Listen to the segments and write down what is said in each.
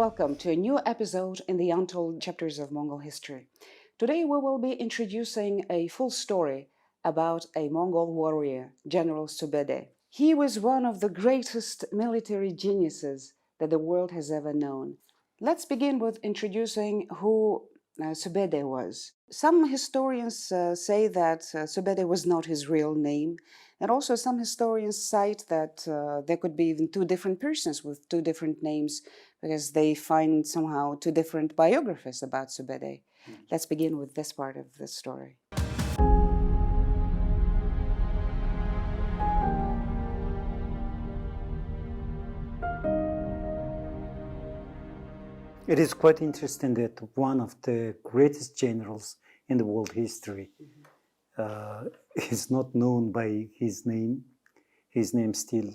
welcome to a new episode in the Untold Chapters of Mongol History. Today we will be introducing a full story about a Mongol warrior, General SUBEEDAY. He was one of the greatest military geniuses that the world has ever known. Let's begin with introducing who SUBEEDAY was. Some historians say that SUBEEDAY was not his real name, and also some historians cite that there could be even two different persons with two different names because they find somehow two different biographies about SUBEEDAY. Let's begin with this part of the story. It is quite interesting that one of the greatest generals in the world history is not known by his name. His name still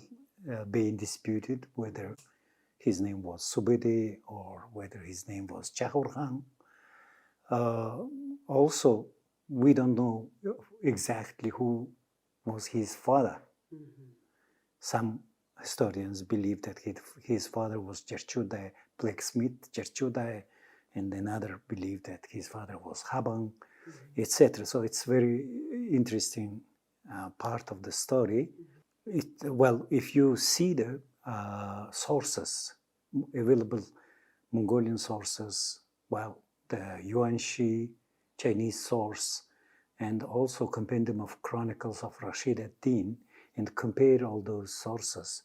being disputed, whether his name was SUBEEDAY or whether his name was Jahorhan. Also, we don't know exactly who was his father. Some historians believe that his father was Jerchuday, blacksmith Jerchuday, and another believe that his father was Habang, etc. So it's very interesting part of the story. If you see the sources, available Mongolian sources, the Yuanxi Chinese source, and also Compendium of Chronicles of Rashid ad-Din, and compare all those sources,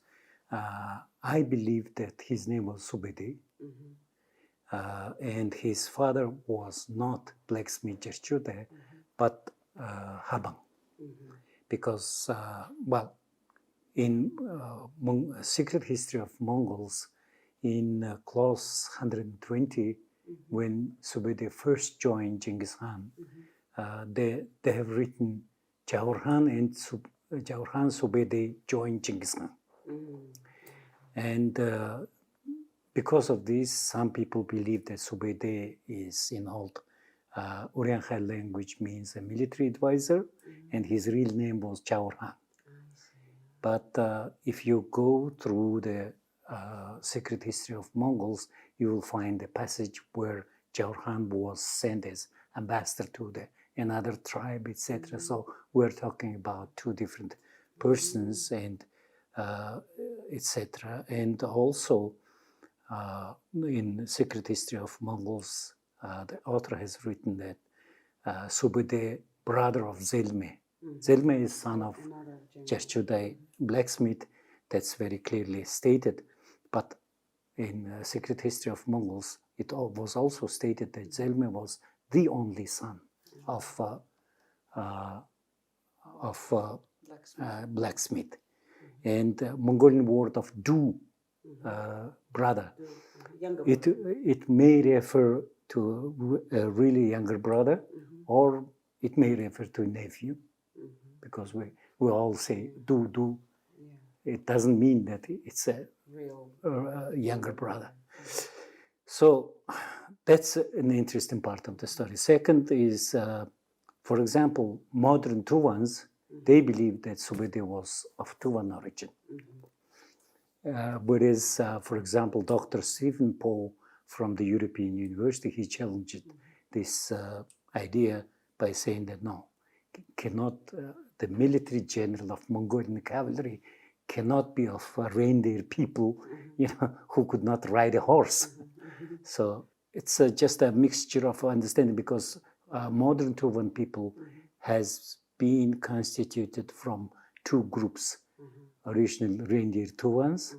I believe that his name was SUBEEDAY, and his father was not blacksmith Jerchuday, but Habang, because in Secret History of Mongols, in clause 120, when SUBEEDAY first joined Genghis Khan, they have written Jahorhan and Jahorhan SUBEEDAY joined Genghis Khan. And because of this, some people believe that SUBEEDAY is in old Uryankhai language means a military advisor, and his real name was Jahorhan. But if you go through the Secret History of Mongols, you will find a passage where Jahorhan was sent as ambassador to another tribe, etc. So we're talking about two different persons, and etc. And also in Secret History of Mongols, the author has written that SUBEEDAY, brother of Zelme. Zelme is son of Jerchuday, blacksmith. That's very clearly stated. But in Secret History of Mongols, it was also stated that Zelme was the only son of blacksmith. And Mongolian word of Du, brother, it may refer to a really younger brother, or it may refer to a nephew, because we all say Du. It doesn't mean that it's a real younger brother. So that's an interesting part of the story. Second is, for example, modern Tuvans, they believe that SUBEEDAY was of Tuvan origin. Whereas, for example, Dr. Stephen Poe from the European University, he challenged this idea by saying that no, the military general of Mongolian cavalry cannot be of reindeer people, who could not ride a horse. So it's just a mixture of understanding, because modern Tuvan people has been constituted from two groups, original reindeer Tuvans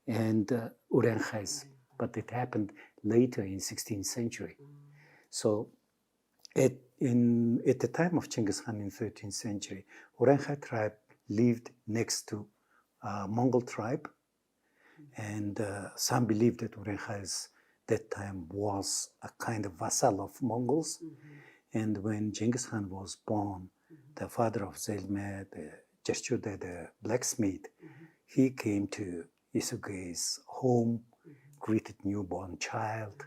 and Uryankhais, but it happened later in 16th century. So at the time of Genghis Khan in 13th century, Uryankhai tribe lived next to Mongol tribe, and some believe that Uryankhais that time was a kind of vassal of Mongols. And when Genghis Khan was born, the father of Zelme, the Jerchuday, the blacksmith, he came to Isugei's home, greeted newborn child,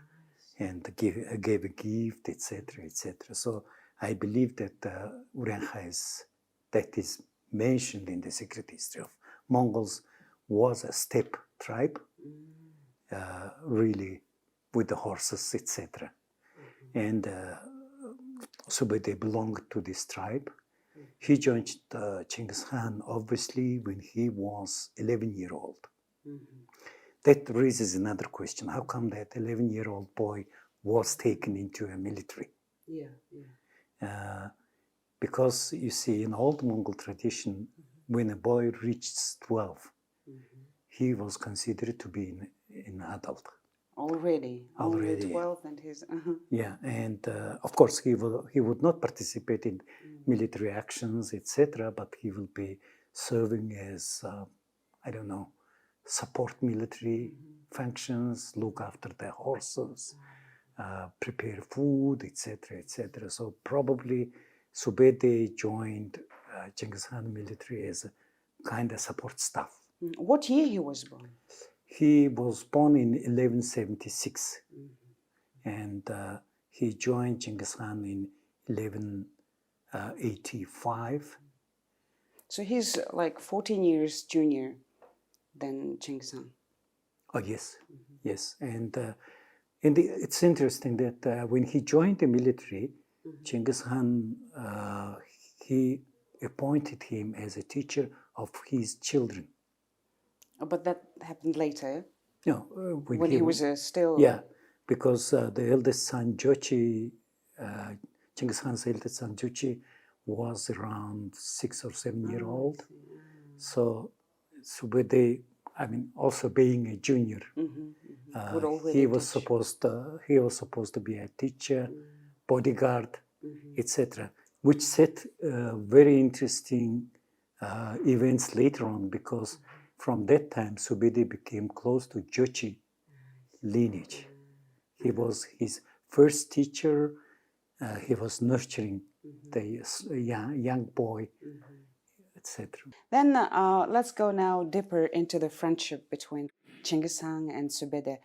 and gave a gift, etc., etc. So I believe that Uryankhais, that is mentioned in the Secret History of Mongols, was a steppe tribe, really with the horses, etc. And Subedai belonged to this tribe. He joined Genghis Khan, obviously, when he was 11-year-old. That raises another question. How come that 11-year-old boy was taken into a military? Because, you see, in old Mongol tradition, when a boy reaches 12, he was considered to be an adult. Already Already. 12 and he's... Yeah, and of course he would not participate in military actions, etc., but he will be serving as, I don't know, support military functions, look after the horses, prepare food, etc., etc. So probably Subedai joined Genghis Khan military as a kind of support staff. What year he was born? He was born in 1176, and he joined Genghis Khan in 1185. So he's like 14 years junior than Genghis Khan. Oh, yes, yes. And it's interesting that when he joined the military, Genghis Khan, he appointed him as a teacher of his children. But that happened later? No, when he was still... Yeah, because the eldest son, Jochi, Genghis Khan's eldest son, Jochi, was around 6 or 7 years old. So Subedai, I mean, also being a junior, he was supposed to be a teacher, bodyguard, etc., which set very interesting events later on, because from that time, Subedai became close to Jochi lineage. He was his first teacher. He was nurturing the young boy, etc. Then let's go now deeper into the friendship between Genghis Khan and Subedai.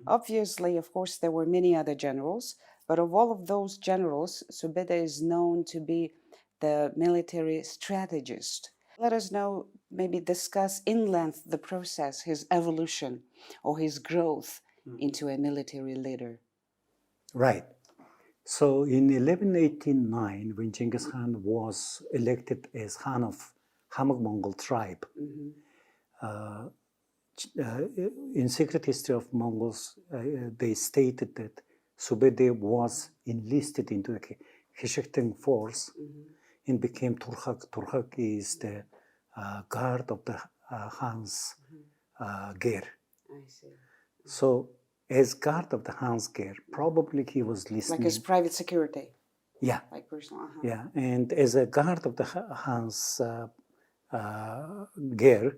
Obviously, of course, there were many other generals, but of all of those generals, Subedai is known to be the military strategist. Let us now maybe discuss in length the process, his evolution or his growth into a military leader. Right. So in 1189, when Genghis Khan was elected as Khan of Hamak Mongol tribe, in Secret History of Mongols, they stated that Subedai was enlisted into the Khishikting force and became Turkhak. Turkhak is the guard of the Khan's ger. I see. So, as guard of the Khan's ger, probably he was listening. Like his private security. Yeah. Like personal. Yeah, and as a guard of the Khan's ger,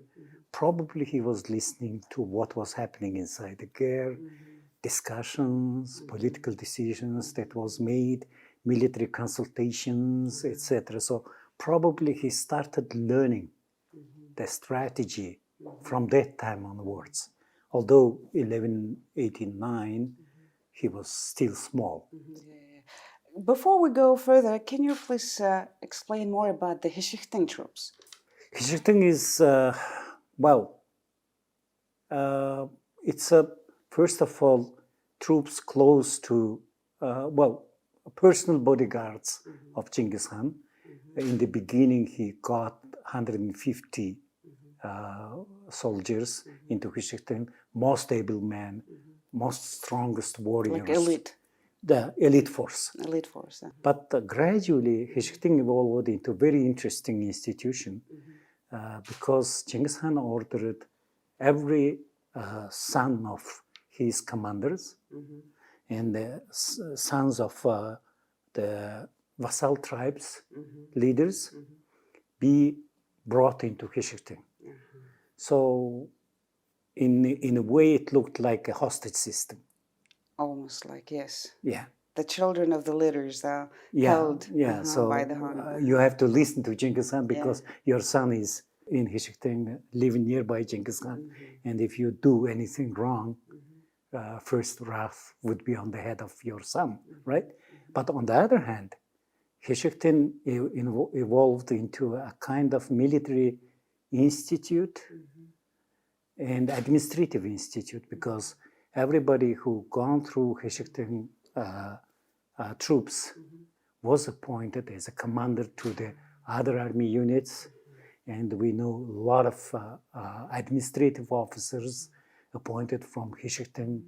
probably he was listening to what was happening inside the ger, discussions, political decisions that was made, military consultations, etc. So probably he started learning the strategy from that time onwards. Although 1189, he was still small. Before we go further, can you please explain more about the Khishikting troops? Khishikting is, it's first of all, troops close to, personal bodyguards of Genghis Khan. In the beginning, he got 150 soldiers into Khishikting, most able men, most strongest warriors. Like elite. The elite force. Elite force. But gradually, Khishikting evolved into a very interesting institution because Genghis Khan ordered every son of his commanders and the sons of the vassal tribes, leaders, be brought into Khishikting. So, in a way, it looked like a hostage system. Almost like, yes. Yeah. The children of the leaders held So by the Khan. You have to listen to Genghis Khan because your son is in Khishikting, living nearby Genghis Khan. And if you do anything wrong, first wrath would be on the head of your son, right? But on the other hand, Khishikting evolved into a kind of military institute and administrative institute because everybody who gone through Hishikten troops was appointed as a commander to the other army units. And we know a lot of administrative officers appointed from Hishikten.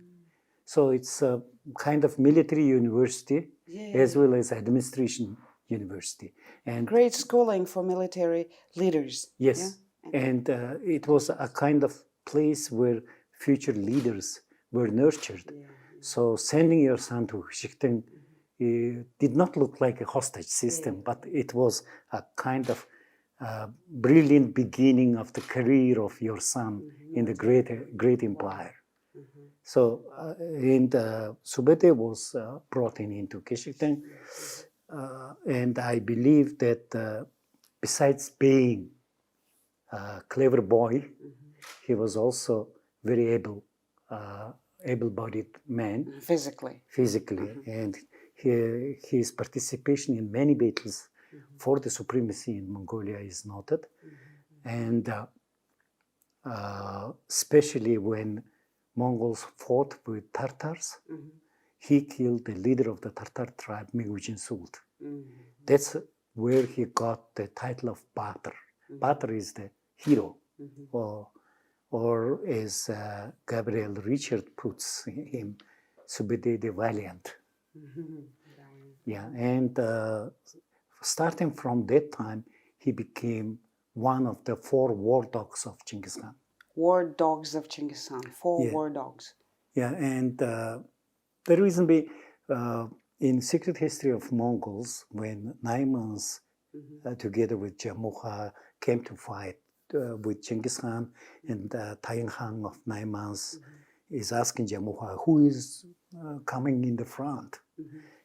So it's a kind of military university as well as administration university. And great schooling for military leaders. yes, yeah? and it was a kind of place where future leaders were nurtured. So sending your son to Hishikten did not look like a hostage system, but it was a kind of brilliant beginning of the career of your son in the great empire. So, and SUBEEDAY was brought into Hishikten, and I believe that besides being a clever boy, he was also very able-bodied man. Physically. And his participation in many battles for the supremacy in Mongolia is noted. And especially when Mongols fought with Tartars, he killed the leader of the Tartar tribe, Megujin Sult. That's where he got the title of Batar. Batar is the hero, or as Gabriel Richard puts him, SUBEEDAY the Valiant. Yeah, and starting from that time, he became one of the 4 war dogs of Genghis Khan. War dogs of Genghis Khan, 4 war dogs. Yeah, and the reason being, in Secret History of Mongols, when Naimans, together with Jamukha, came to fight with Genghis Khan, and Tayin Khan of Naimans is asking Jamukha, who is coming in the front?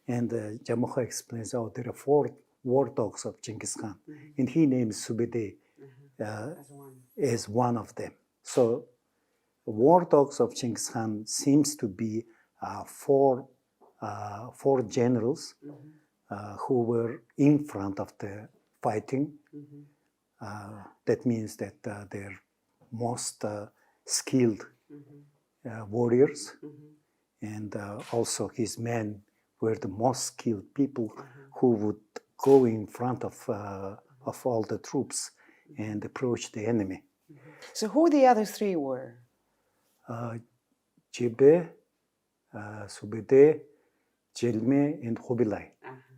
And Jamukha explains, oh, there are 4 war dogs of Genghis Khan. And he names SUBEEDAY as one of them. So war dogs of Genghis Khan seems to be 4 generals who were in front of the fighting. That means that they're most skilled warriors, and also his men were the most skilled people who would go in front of all the troops and approach the enemy. So who the other 3 were? Jebe, SUBEEDAY, Jelme, and Khubilai.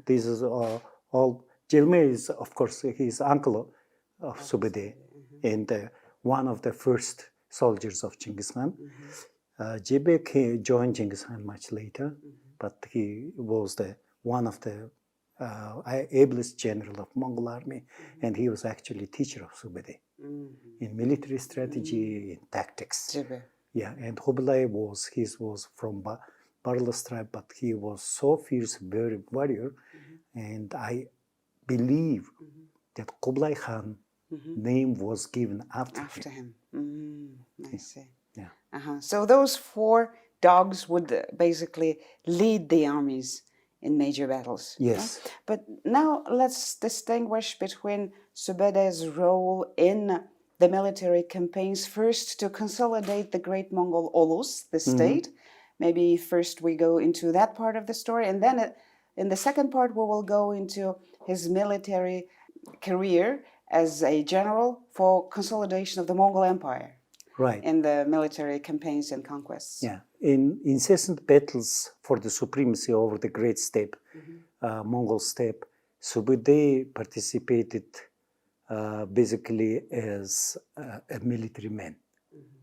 These are all. Jelme is, of course, his uncle of SUBEEDAY, and one of the first soldiers of Genghis Khan. Jebe joined Genghis Khan much later, but he was one of the ablest general of Mongol army, and he was actually teacher of SUBEEDAY in military strategy, in tactics. Yeah, and Khubilai was from Barlas tribe, but he was so fierce warrior, and I believe that Kublai Khan name was given after him. I see. Yeah. So those 4 dogs would basically lead the armies in major battles. Yes. Right? But now let's distinguish between SUBEEDAY's role in the military campaigns, first to consolidate the Great Mongol Ulus, the state. Maybe first we go into that part of the story, and then in the second part we will go into his military career as a general for consolidation of the Mongol Empire. Right. In the military campaigns and conquests. Yeah. In incessant battles for the supremacy over the great steppe, Mongol steppe, SUBEEDAY participated basically as a military man.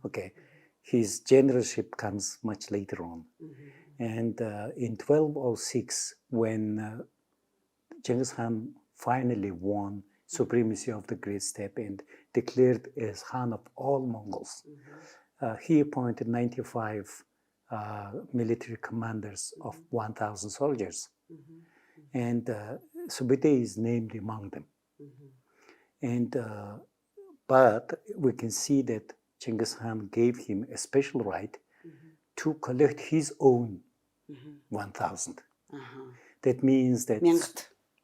Okay. His generalship comes much later on. And in 1206, when Genghis Khan finally won supremacy of the great steppe and declared as Khan of all Mongols, he appointed 95 military commanders of 1,000 soldiers. And SUBEEDAY is named among them. And but we can see that Genghis Khan gave him a special right to collect his own 1,000. That means that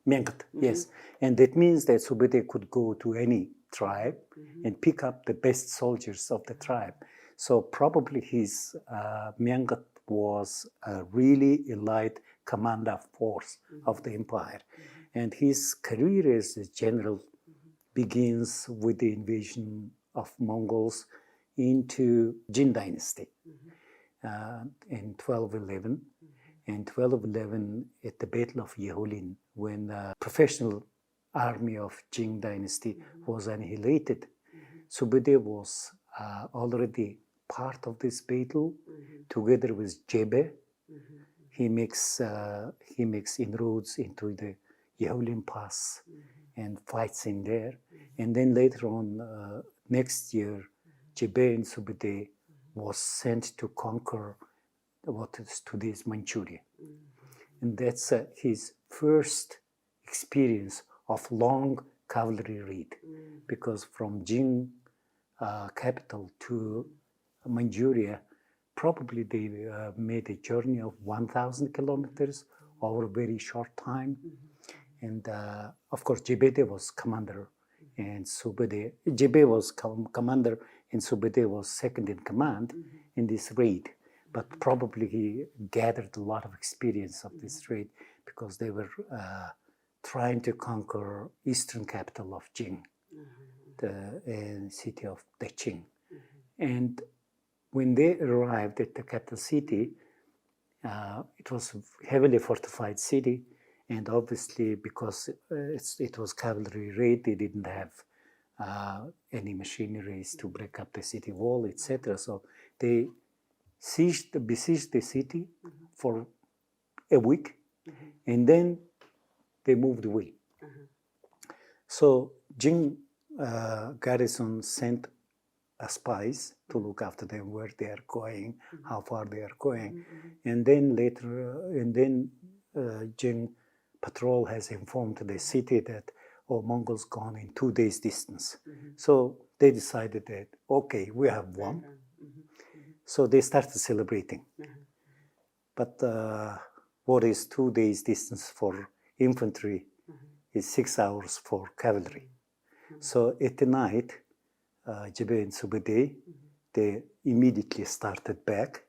Mengt, yes. And that means that SUBEEDAY could go to any tribe and pick up the best soldiers of the tribe. So probably his Myangat was a really elite commander force of the empire. And his career as a general begins with the invasion of Mongols into Jin dynasty in 1211. In 1211, at the Battle of Yeholin, when the professional army of Jin dynasty was annihilated, SUBEEDAY was already part of this battle, together with Jebe. He makes inroads into the Yeholin Pass and fights in there. And then later on, next year, Jebe and SUBEEDAY was sent to conquer what is today's Manchuria. And that's his first experience of long cavalry raid, because from Jin capital to Manchuria, probably they made a journey of 1,000 kilometers over a very short time. And of course, Jebe was commander, and Jebe was commander, and SUBEEDAY was second in command in this raid. But probably he gathered a lot of experience of this raid, because they were trying to conquer eastern capital of Jin, the city of Daqing. And when they arrived at the capital city, it was a heavily fortified city, and obviously because it was cavalry raid, they didn't have any machineries to break up the city wall, etc. So they besieged the city for a week, and then they moved away. So Jin garrison sent spies to look after them, where they are going, how far they are going, and then Jin patrol has informed the city that Mongols gone in 2 days distance. So they decided that, okay, we have won. So they started celebrating. But what is 2 days distance for infantry is 6 hours for cavalry. So at the night, Jebe and SUBEEDAY, they immediately started back.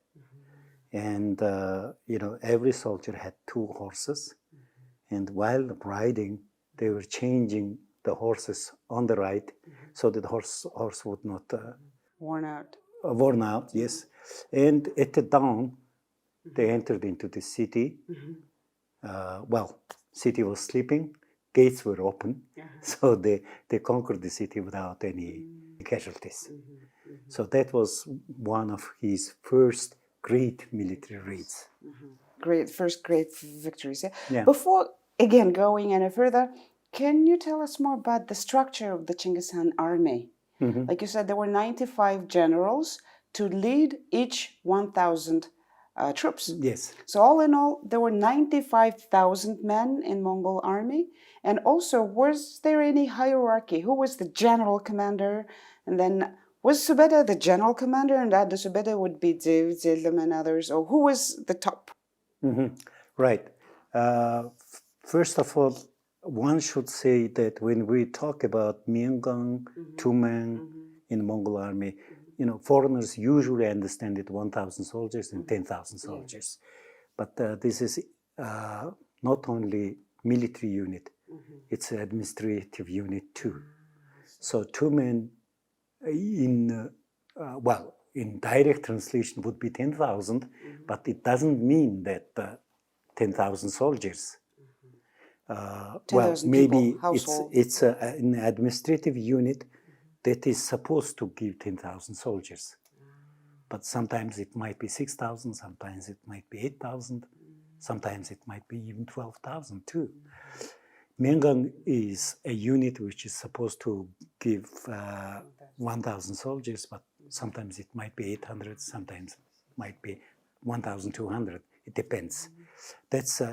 And, every soldier had 2 horses. And while riding, they were changing the horses on the ride so that the horse would not... worn out, yes. And at the dawn, they entered into the city. City was sleeping, gates were open, so they conquered the city without any casualties. So that was one of his first great military raids. First great victories. Yeah. Before, again, going any further, can you tell us more about the structure of the Genghis Khan army? Like you said, there were 95 generals to lead each 1,000 troops. Yes. So all in all, there were 95,000 men in Mongol army. And also, was there any hierarchy? Who was the general commander? And then was SUBEEDAY the general commander, and that the SUBEEDAY would be Ziv, Zilum, and others? Or who was the top? Right. First of all, one should say that when we talk about Myeongang, Tumeng in the Mongol army, foreigners usually understand it 1,000 soldiers and 10,000 soldiers. But this is not only military unit, it's an administrative unit too. So Tumeng in direct translation would be 10,000, but it doesn't mean that 10,000 soldiers. Maybe it's an administrative unit that is supposed to give 10,000 soldiers. But sometimes it might be 6,000, sometimes it might be 8,000, sometimes it might be even 12,000 too. Myeongang is a unit which is supposed to give 1,000 soldiers, but sometimes it might be 800, sometimes it might be 1,200. It depends. That's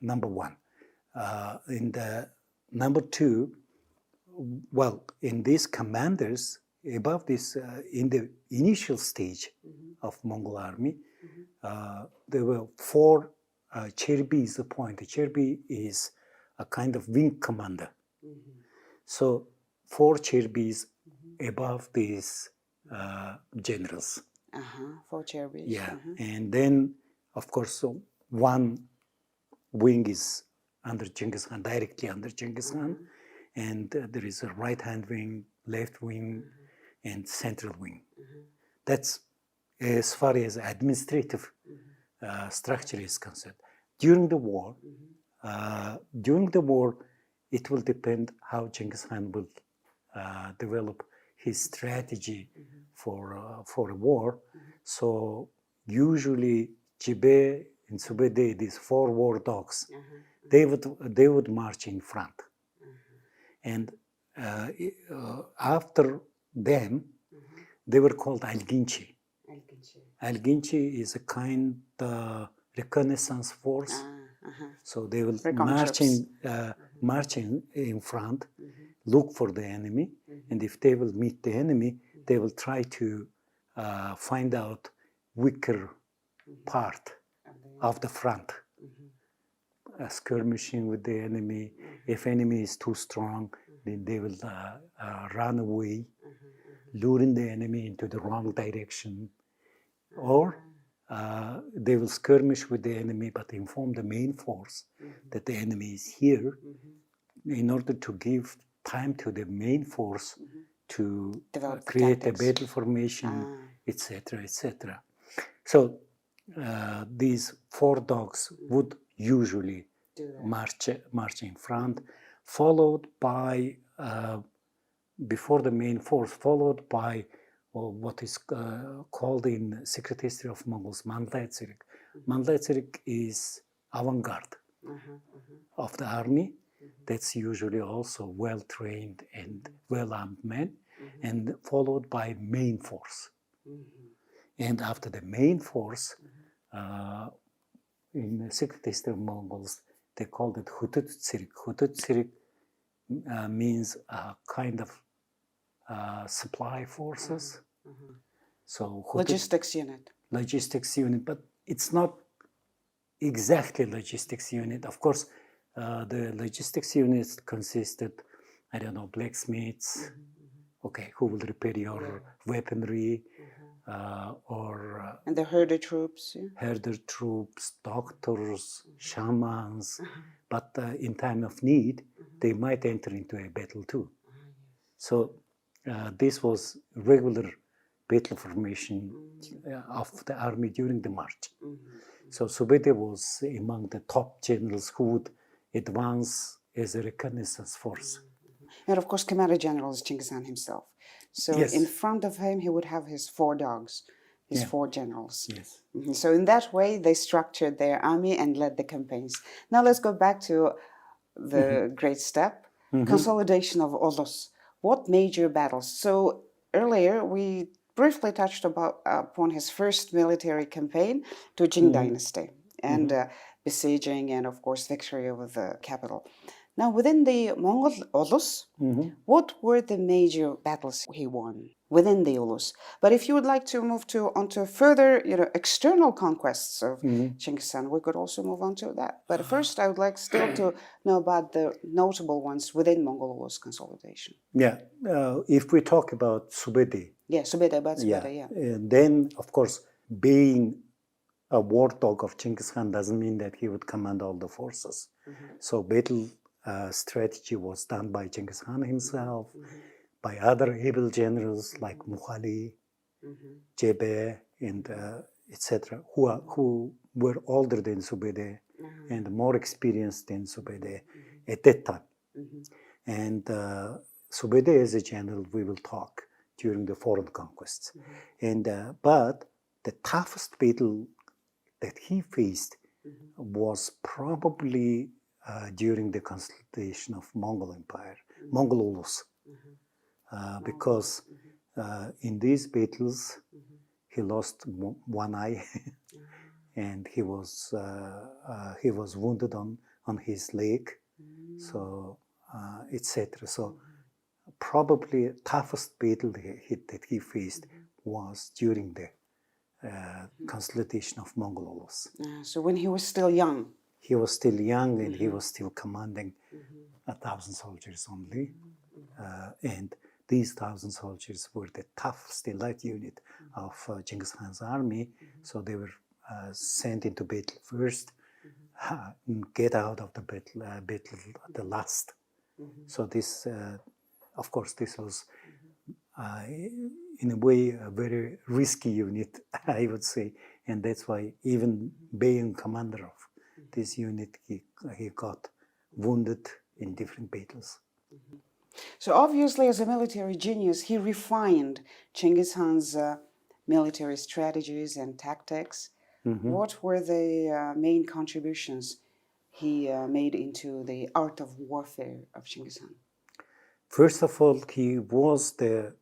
number one. Number two, in these commanders, above this, in the initial stage of Mongol army, there were 4 cherbis appointed. Cherbi is a kind of wing commander. So 4 cherbis above these generals. Four cherries. Yeah, and then, of course, so one wing is under Genghis Khan, directly under Genghis Khan, and there is a right-hand wing, left wing, and central wing. That's as far as administrative structure is concerned. During the war, it will depend how Genghis Khan will develop his strategy for a war. So usually Jibe and SUBEEDAY, these four war dogs, they would march in front, and after them, they were called Alginchi. Alginchi is a kind of reconnaissance force. So they will marching in front, look for the enemy, and if they will meet the enemy, they will try to find out weaker part of the front, skirmishing with the enemy. If enemy is too strong, then they will run away, luring the enemy into the wrong direction, or they will skirmish with the enemy but inform the main force that the enemy is here, in order to give time to the main force to create a battle formation, etc., etc. So these four dogs would usually march in front, followed by, before the main force, followed by what is called in secret history of Mongols, Mandlatsirik. Mandlatsirik is avant-garde of the army. That's usually also well-trained and well-armed men, and followed by main force. And after the main force, in the secret history of Mongols, they called it Hututsirik. Hututsirik means a kind of supply forces. So logistics unit. Logistics unit, but it's not exactly logistics unit. Of course, the logistics units consisted, I don't know, blacksmiths, okay, who will repair your weaponry, or and the herder troops. Herder troops, doctors, shamans, but in time of need, they might enter into a battle too. So this was regular battle formation of the army during the march. So SUBEEDAY was among the top generals who would advance as a reconnaissance force. And of course, Commander General is Genghis Khan himself. So in front of him, he would have his four dogs, his four generals. Yes. So in that way, they structured their army and led the campaigns. Now let's go back to the great step, consolidation of Ulus. What major battles? So earlier, we briefly touched upon his first military campaign to Jin Dynasty and besieging and, of course, victory over the capital. Now, within the Mongol Ulus, what were the major battles he won within the Ulus? But if you would like to move onto further, external conquests of Genghis Khan, we could also move on to that. But first, I would like still to know about the notable ones within Mongol Ulus consolidation. Yeah, if we talk about SUBEEDAY. Yeah, SUBEEDAY, yeah. And then, of course, being a war dog of Genghis Khan doesn't mean that he would command all the forces. So battle strategy was done by Genghis Khan himself, by other able generals like Mughali, Jebe, and etc., who were older than SUBEEDAY and more experienced than SUBEEDAY at that time. And SUBEEDAY as a general, we will talk during the foreign conquests. And but the toughest battle that he faced was probably during the consolidation of Mongol Empire, Mongol Ulus, because in these battles he lost one eye, and he was wounded on his leg, so etc. So probably toughest battle that he faced was during the consolidation of Mongol Ulus. So when he was still young. He was still young, and he was still commanding 1,000 soldiers only. these 1,000 soldiers were the toughest elite unit of Genghis Khan's army. So they were sent into battle first, get out of the battle the last. So this, of course, this was in a way a very risky unit, I would say, and that's why even being commander of this unit, he got wounded in different battles. So obviously, as a military genius, he refined Genghis Khan's military strategies and tactics. What were the main contributions he made into the art of warfare of Genghis Khan? First of all, he was the,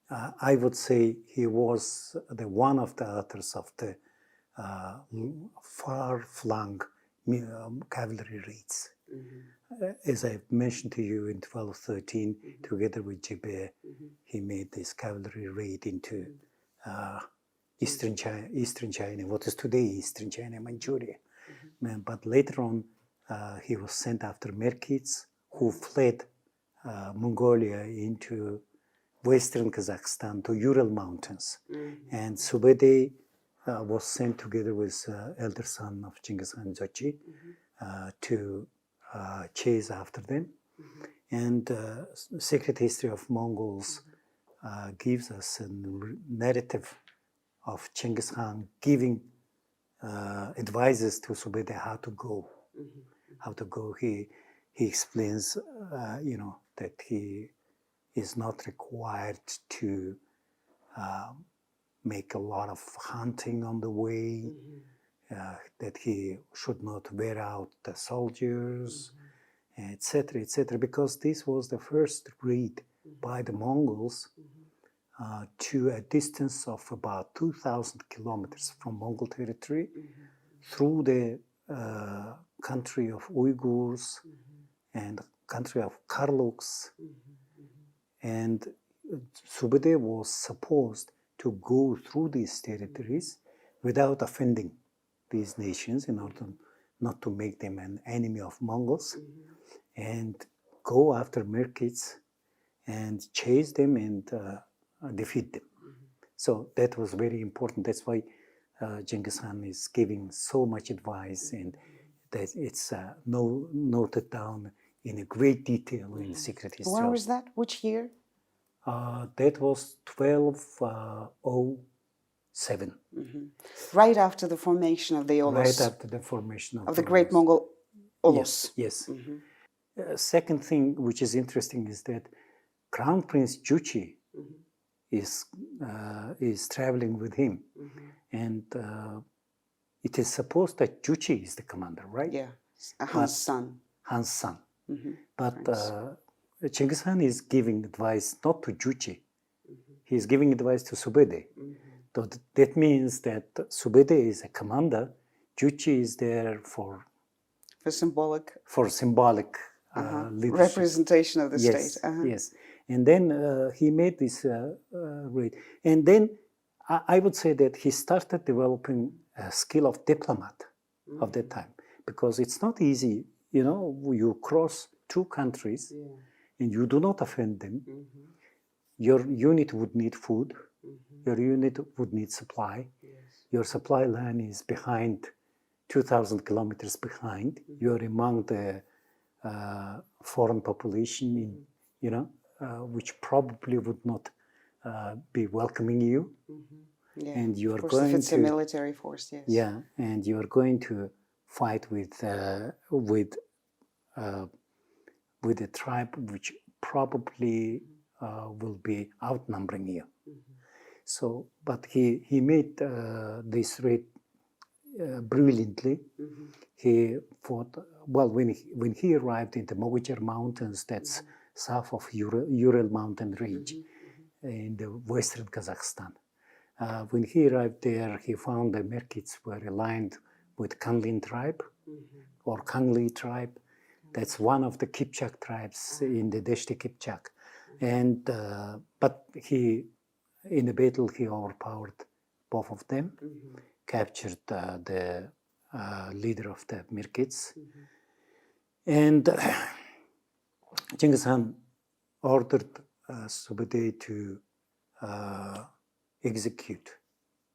I would say, he was the one of the authors of the far-flung cavalry raids. As I mentioned to you, in 1213, together with Jibbe, he made this cavalry raid into Eastern China, what is today Eastern China, Manchuria. But later on, he was sent after Merkids, who fled Mongolia into Western Kazakhstan to Ural Mountains. And SUBEEDAY was sent together with elder son of Genghis Khan, Zochi, to chase after them. And Secret History of Mongols gives us a narrative of Genghis Khan giving advices to SUBEEDAY how to go. How to go. He explains, that he is not required to make a lot of hunting on the way, that he should not wear out the soldiers, etc., etc., because this was the first raid by the Mongols to a distance of about 2,000 kilometers from Mongol territory through the country of Uyghurs and country of Karluks. And SUBEEDAY was supposed to go through these territories without offending these nations in order not to make them an enemy of Mongols, and go after Merkids and chase them and defeat them. So that was very important. That's why Genghis Khan is giving so much advice, and that it's noted down in a great detail in Secret History. When was that? Which year? That was 1207. Right after the formation of the Olos. Right after the formation of the Great Mongol Olos. Yes. Second thing which is interesting is that Crown Prince Juchi is traveling with him, and it is supposed that Juchi is the commander, right? Yeah, Han's son. Han's son. But Genghis Khan is giving advice not to Juchi. He is giving advice to SUBEEDAY. So that means that SUBEEDAY is a commander. Juchi is there for symbolic leadership. Representation of the state. Yes. And then he made this raid. And then I would say that he started developing a skill of diplomat of that time, because it's not easy. You cross two countries and you do not offend them. Your unit would need food. Your unit would need supply. Your supply line is behind, 2,000 kilometers behind. You're among the foreign population, which probably would not be welcoming you. And you are going if it's a military force, yes. Yeah, and you are going to fight with a tribe which probably will be outnumbering you. So, but he made this raid brilliantly. He fought well when he arrived in the Mogujer Mountains. That's south of Ural Mountain range in the western Kazakhstan. When he arrived there, he found the Merkids were aligned with Kanglin tribe or Kangli tribe. That's one of the Kipchak tribes in the Deshti Kipchak. And but in the battle, he overpowered both of them, captured the leader of the Merkids. And Genghis Khan ordered SUBEEDAY to execute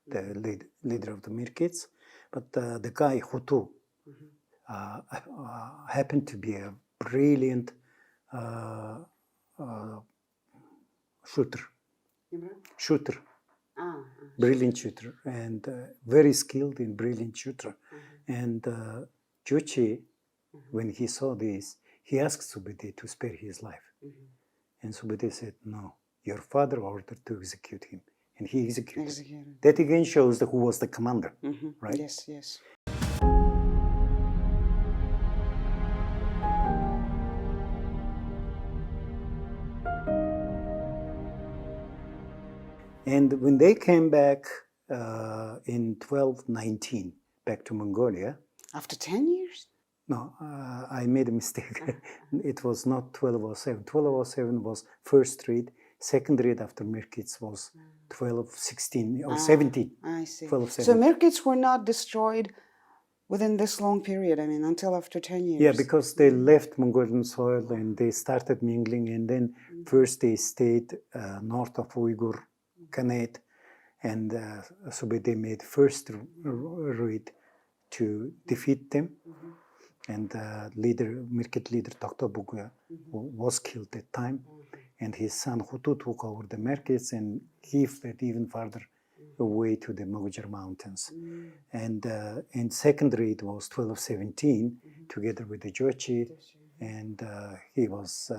the leader of the Mirkits. But the guy, Hutu, happened to be a brilliant shooter. Brilliant shooter, and very skilled in brilliant shooter. And Juche, when he saw this, he asked SUBEEDAY to spare his life. And SUBEEDAY said, no, your father ordered to execute him. And he executed. That again shows who was the commander, right? Yes, yes. And when they came back in 1219, back to Mongolia. After 10 years? No, I made a mistake. It was not 1207. 1207 was first raid. Second raid after Mirkits was 1216 or 17. I see. 1217. So Mirkits were not destroyed within this long period, I mean, until after 10 years? Yeah, because they left Mongolian soil and they started mingling, and then first they stayed north of Uyghur Khanate, and SUBEEDAY made first raid to defeat them. And Mirkit leader Tokhtobuga was killed that time, and his son Hutu took over the Mirkits, and he fled even farther away to the Mogujer Mountains. And second raid was 1217, together with the Jochi, and he was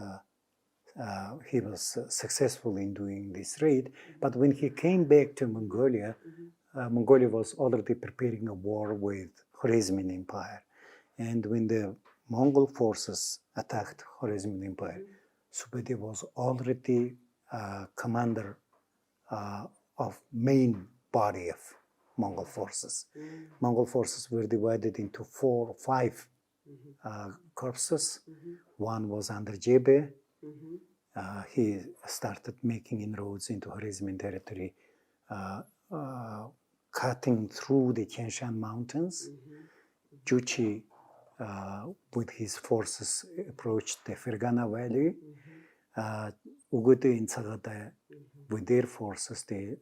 successful in doing this raid. But when he came back to Mongolia, Mongolia was already preparing a war with Khwarezmian Empire. And when the Mongol forces attacked Khwarezmian Empire, SUBEEDAY was already commander of main body of Mongol forces. Mongol forces were divided into 4 or 5 corpses. One was under Jebe. He started making inroads into Khwarezmian territory, cutting through the Tian Shan mountains. Juche, with his forces, approached the Fergana Valley. Ugute and Sagata, with their forces, they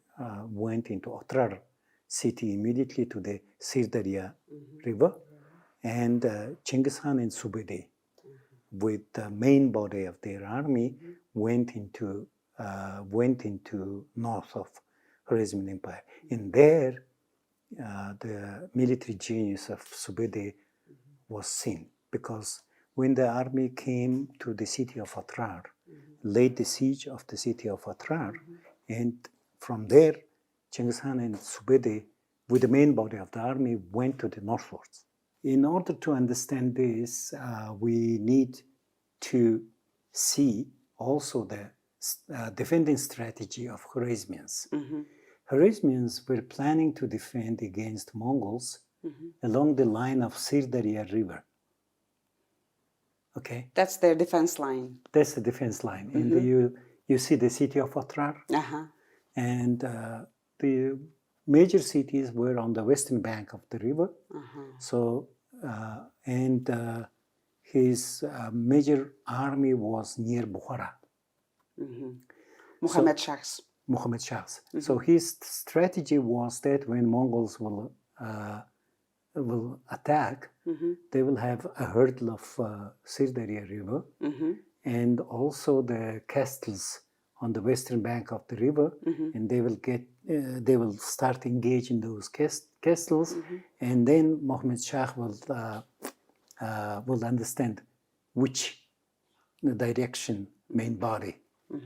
went into Otrar city immediately to the Sirdarya river. And Chinggis Khan and SUBEEDAY, with the main body of their army, went into north of Khwarezmian Empire. And there, the military genius of SUBEEDAY was seen, because when the army came to the city of Otrar, laid the siege of the city of Otrar, and from there, Chinggis Khan and SUBEEDAY, with the main body of the army, went to the northwards. In order to understand this, we need to see also the defending strategy of Khwarezmians. Khwarezmians were planning to defend against Mongols along the line of Sirdarya River. Okay? That's their defense line. That's the defense line. And you see the city of Otrar. And the major cities were on the western bank of the river. So, his major army was near Bukhara. Muhammad Shah's. So his strategy was that when Mongols will attack, they will have a hurdle of Sirdarya River, and also the castles on the western bank of the river, and they will start engaging those castles, and then Muhammad Shah will understand which direction main body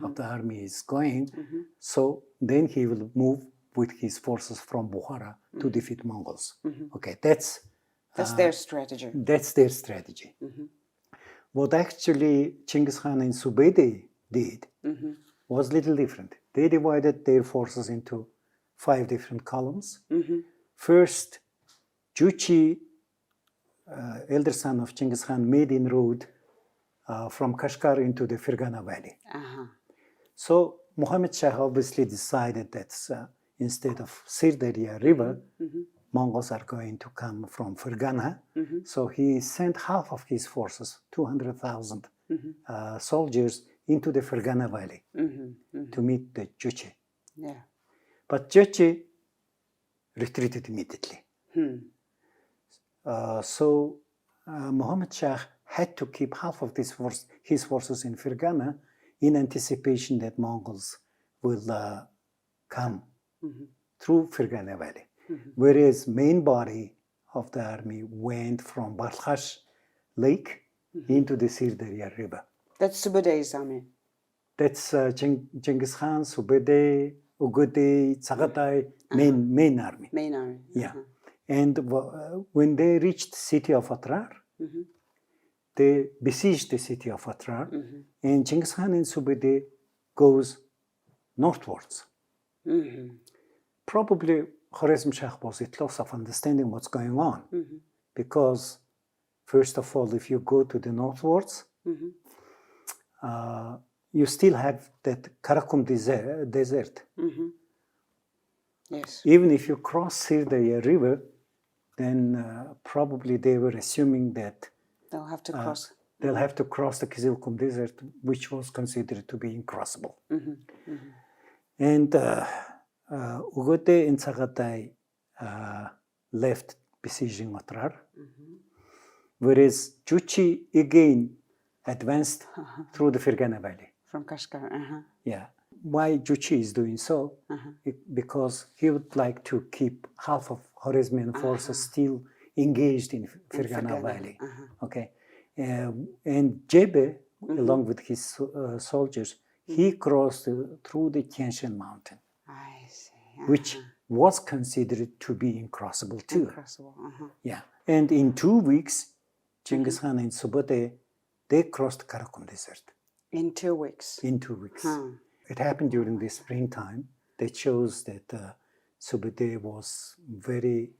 of the army is going. So then he will move with his forces from Bukhara to defeat Mongols. Okay, that's their strategy. That's their strategy. What actually Chinggis Khan and SUBEEDAY did was a little different. They divided their forces into 5 different columns. First, Juche, elder son of Chinggis Khan, made inroad from Kashgar into the Fergana Valley. So Muhammad Shah obviously decided that instead of Sirdarya River, Mongols are going to come from Fergana. So he sent half of his forces, 200,000 soldiers, into the Fergana Valley to meet the Juche. Yeah. But Juche retreated immediately. So Muhammad Shah had to keep half of his forces in Fergana in anticipation that Mongols will come through Fergana Valley. Whereas main body of the army went from Balkhash Lake into the Sirdarya River. That's SUBEEDAY's army. That's Genghis Khan, SUBEEDAY, Uguday, Tsagatai, main army. Main army. Yeah. And when they reached the city of Atrar, they besieged the city of Atrar, and Genghis Khan and SUBEEDAY goes northwards. Probably Khwarezm Shah was at loss of understanding what's going on, because first of all, if you go to the northwards, you still have that Karakum desert. Yes. Even if you cross Sirdarya River, then probably they were assuming that They'll have to cross. They'll have to cross the Kizilkum Desert, which was considered to be incrossable. And Ugude and Tsagatai left besieging Atrar, whereas Juche again advanced through the Fergana Valley. From Kashgar. Yeah. Why Juche is doing so? Because he would like to keep half of Khwarezmian forces still engaged in Fergana Valley. Okay. And Jebe, along with his soldiers, he crossed through the Tian Shan mountain, I see. which was considered to be incrossable too. Incrossable. Yeah. And in 2 weeks, Genghis Khan and SUBEEDAY, they crossed Karakum Desert. In 2 weeks. In 2 weeks. It happened during the springtime. That shows that SUBEEDAY was very,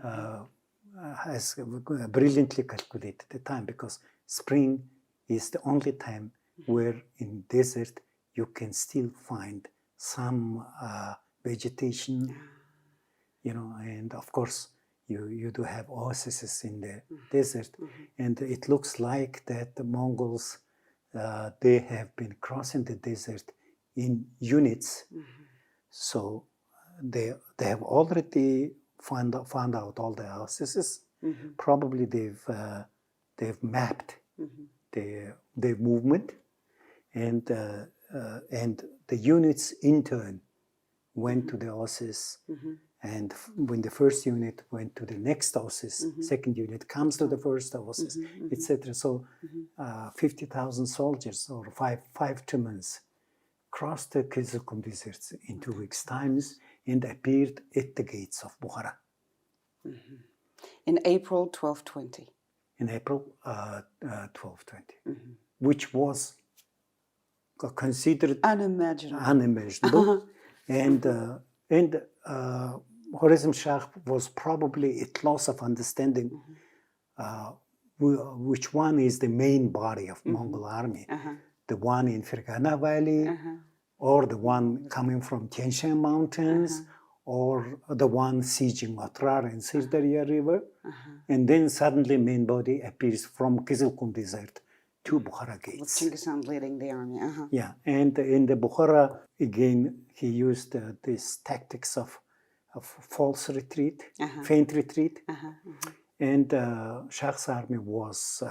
has brilliantly calculated the time, because spring is the only time where in desert you can still find some vegetation, and of course you do have oases in the desert, and it looks like that the Mongols, they have been crossing the desert in units. So they have already found out all the oases. Probably they've mapped their movement, and the units in turn went to the oasis. And when the first unit went to the next oasis, second unit comes to the first oasis, etc. So 50,000 soldiers or five Tumans crossed the Kizilkum deserts in 2 weeks' times and appeared at the gates of Bukhara. In April 1220. In April 1220, which was considered unimaginable. And Khwarezm Shah was probably at loss of understanding which one is the main body of Mongol army. The one in Fergana Valley, or the one coming from Tian Shan Mountains, or the one sieging Atrar and Sirdarya River. And then suddenly main body appears from Kizilkum Desert to Bukhara gates. With Genghis Khan leading the army. Yeah, and in the Bukhara, again, he used these tactics of false retreat, feint retreat. And Shah's army was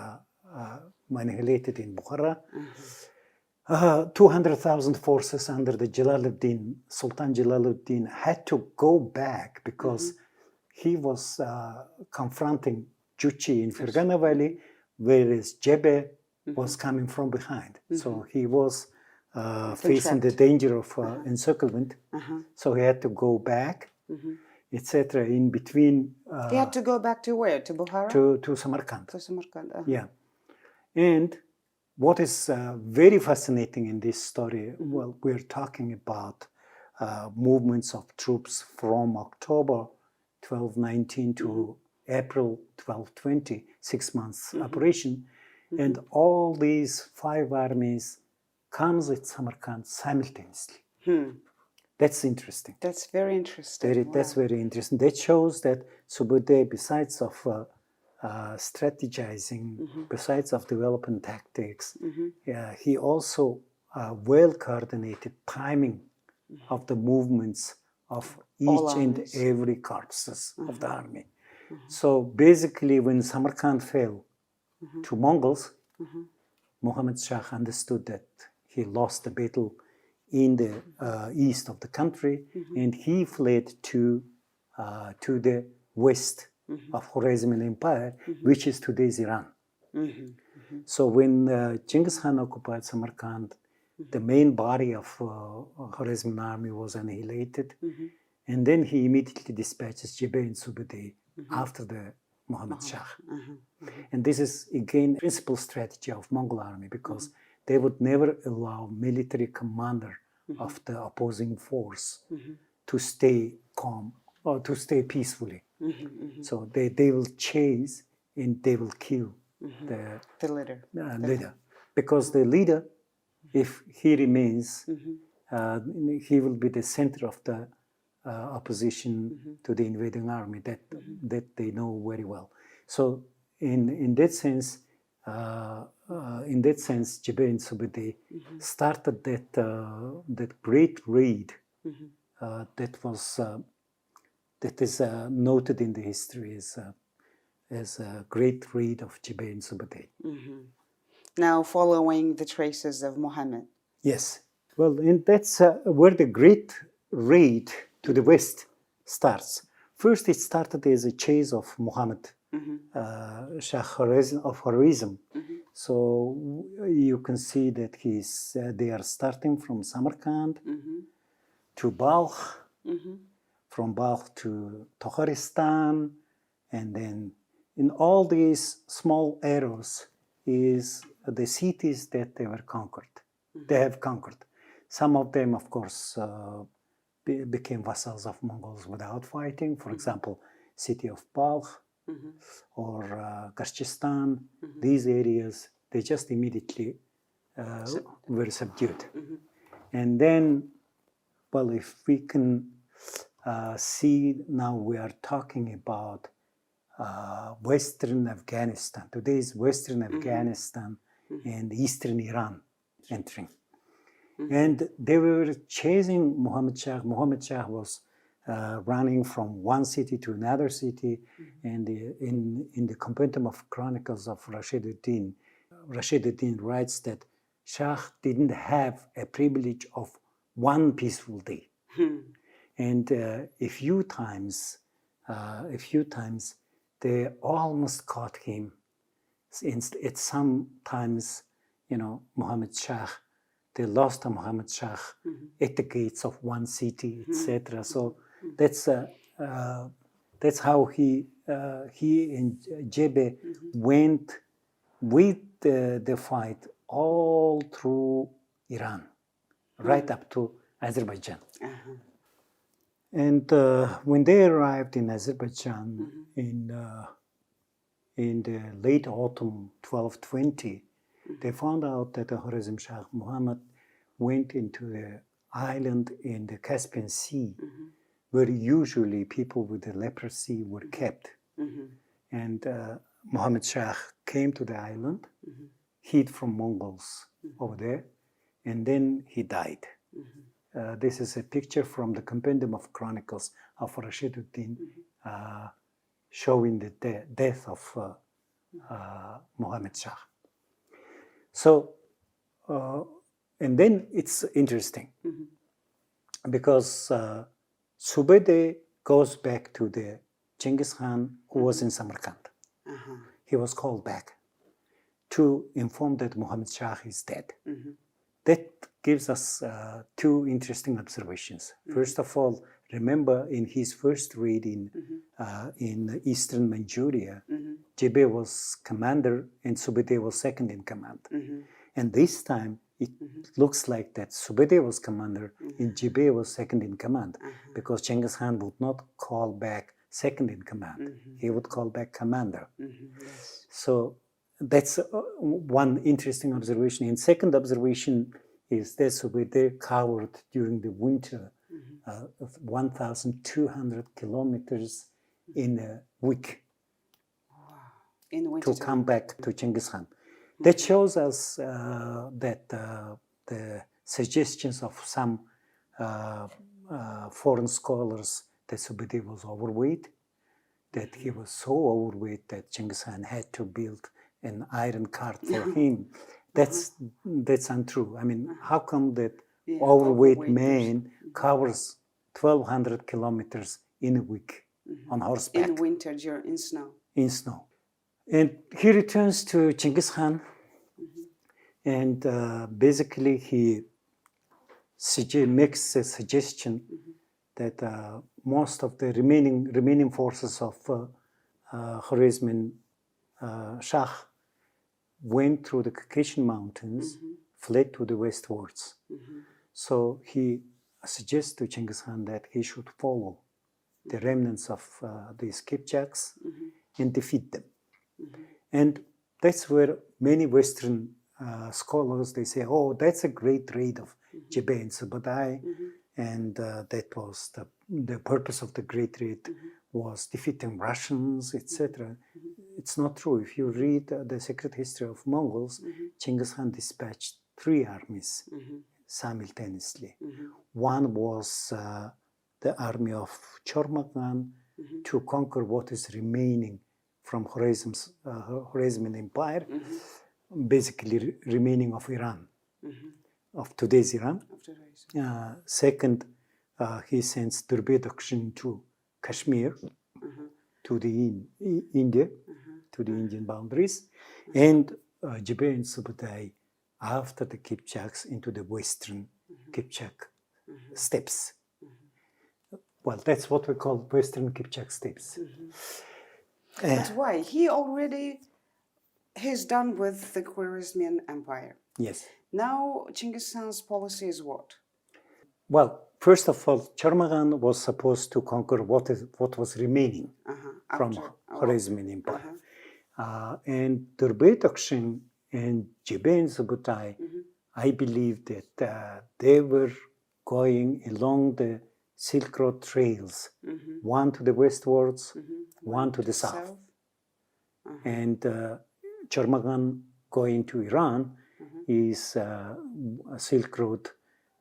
annihilated in Bukhara. 200,000 forces under the Sultan Jalaluddin had to go back because he was confronting Juche in Fergana Valley, whereas Jebe was coming from behind. So he was facing the danger of encirclement. So he had to go back, etc. In between. He had to go back to where? To Bukhara? To Samarkand. To Samarkand. Yeah. And what is very fascinating in this story, well, we're talking about movements of troops from October 1219 to April 1220, 6 months operation. And all these 5 armies comes at Samarkand simultaneously. That's interesting. That's very interesting. That's very interesting. That shows that SUBEEDAY, besides of strategizing, besides of developing tactics, he also well-coordinated timing of the movements of each and every corpses of the army. So basically, when Samarkand fell to Mongols, Muhammad Shah understood that he lost the battle in the east of the country, and he fled to the west of Khwarezmian Empire, which is today's Iran. So when Genghis Khan occupied Samarkand, the main body of Khwarezmian army was annihilated, and then he immediately dispatches Jibay and Subedai after the Muhammad Shah. And this is again principal strategy of Mongol army, because they would never allow military commander of the opposing force to stay calm or to stay peacefully. So they will chase and they will kill the leader. Because the leader, if he remains, he will be the center of the opposition to the invading army that they know very well. So in that sense, Jibay and Subedai started that great raid that is noted in the history as a great raid of Jibay and Subedai. Now following the traces of Muhammad. Yes. Well, and that's where the great raid to the west starts. First, it started as a chase of Muhammad, Shah of Khwarezm. So you can see that they are starting from Samarkand to Balkh, from Balkh to Takharistan, and then in all these small arrows is the cities that they were conquered. They have conquered. Some of them, of course, became vassals of Mongols without fighting. For example, city of Balkh or Karchistan. These areas, they just immediately were subdued. And then, well, if we can see now, we are talking about Western Afghanistan. Today's Western Afghanistan and Eastern Iran entering. And they were chasing Muhammad Shah. Muhammad Shah was running from one city to another city. And in the Compendium of Chronicles of Rashiduddin, Rashiduddin writes that Shah didn't have a privilege of one peaceful day. And a few times, they almost caught him. It's sometimes, Muhammad Shah, they lost Muhammad Shah at the gates of one city, etc. So that's how he and Jibay went with the fight all through Iran, right up to Azerbaijan. And when they arrived in Azerbaijan in the late autumn 1220, they found out that the Khwarezm Shah Muhammad went into the island in the Caspian Sea, where usually people with the leprosy were kept. And Muhammad Shah came to the island, hid from Mongols over there, and then he died. This is a picture from the Compendium of Chronicles of Rashiduddin showing the death of Muhammad Shah. So, and then it's interesting because Subedai goes back to the Genghis Khan who was in Samarkand. He was called back to inform that Muhammad Shah is dead. That gives us two interesting observations. First of all, remember in his first raid in eastern Manchuria, Jibay was commander and Subedai was second in command. And this time, it looks like that Subedai was commander and Jibay was second in command, because Genghis Khan would not call back second in command. He would call back commander. So that's one interesting observation. And second observation is that Subedai covered during the winter 1,200 kilometers in a week to come back to Genghis Khan. That shows us that the suggestions of some foreign scholars that SUBEEDAY was overweight, that he was so overweight that Genghis Khan had to build an iron cart for him. That's untrue. I mean, how come that overweight man covers 1,200 kilometers in a week on horseback? In winter, in snow. In snow. And he returns to Genghis Khan, and basically he makes a suggestion that most of the remaining forces of Khwarezmian Shah went through the Caucasian mountains, fled to the westwards. So he suggests to Genghis Khan that he should follow the remnants of these Kipchaks and defeat them. And that's where many Western scholars, they say, oh, that's a great raid of Jebel and SUBEEDAY, and that was the purpose of the great raid was defeating Russians, etc. It's not true. If you read the secret history of Mongols, Genghis Khan dispatched 3 armies simultaneously. One was the army of Chormagan to conquer what is remaining from Khwarezmian Empire, basically remaining of Iran, of today's Iran. Second, he sends Durbedakshin to Kashmir, to the India, to the Indian boundaries, and Jebel and SUBEEDAY after the Kipchaks into the western Kipchak steppes. Well, that's what we call Western Kipchak steppes. But why? He's done with the Khwarezmian Empire. Yes. Now Genghis Khan's policy is what? Well, first of all, Chormagan was supposed to conquer what was remaining from Khwarezmian Empire. And Durbedakshin and Jebel and SUBEEDAY, I believe that they were going along the Silk Road trails, one to the westwards, one to the south. And Chormagan going to Iran is a Silk Road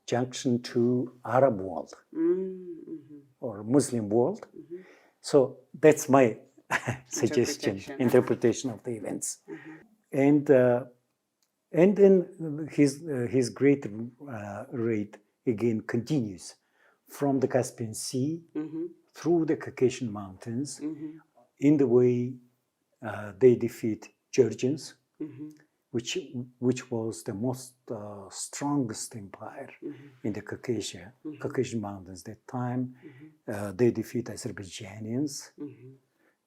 junction to Arab world or Muslim world. So that's my interpretation of the events. And then his great raid again continues from the Caspian Sea through the Caucasian mountains. In the way they defeat Georgians, which was the most strongest empire in the Caucasian mountains at that time. They defeat Azerbaijanians.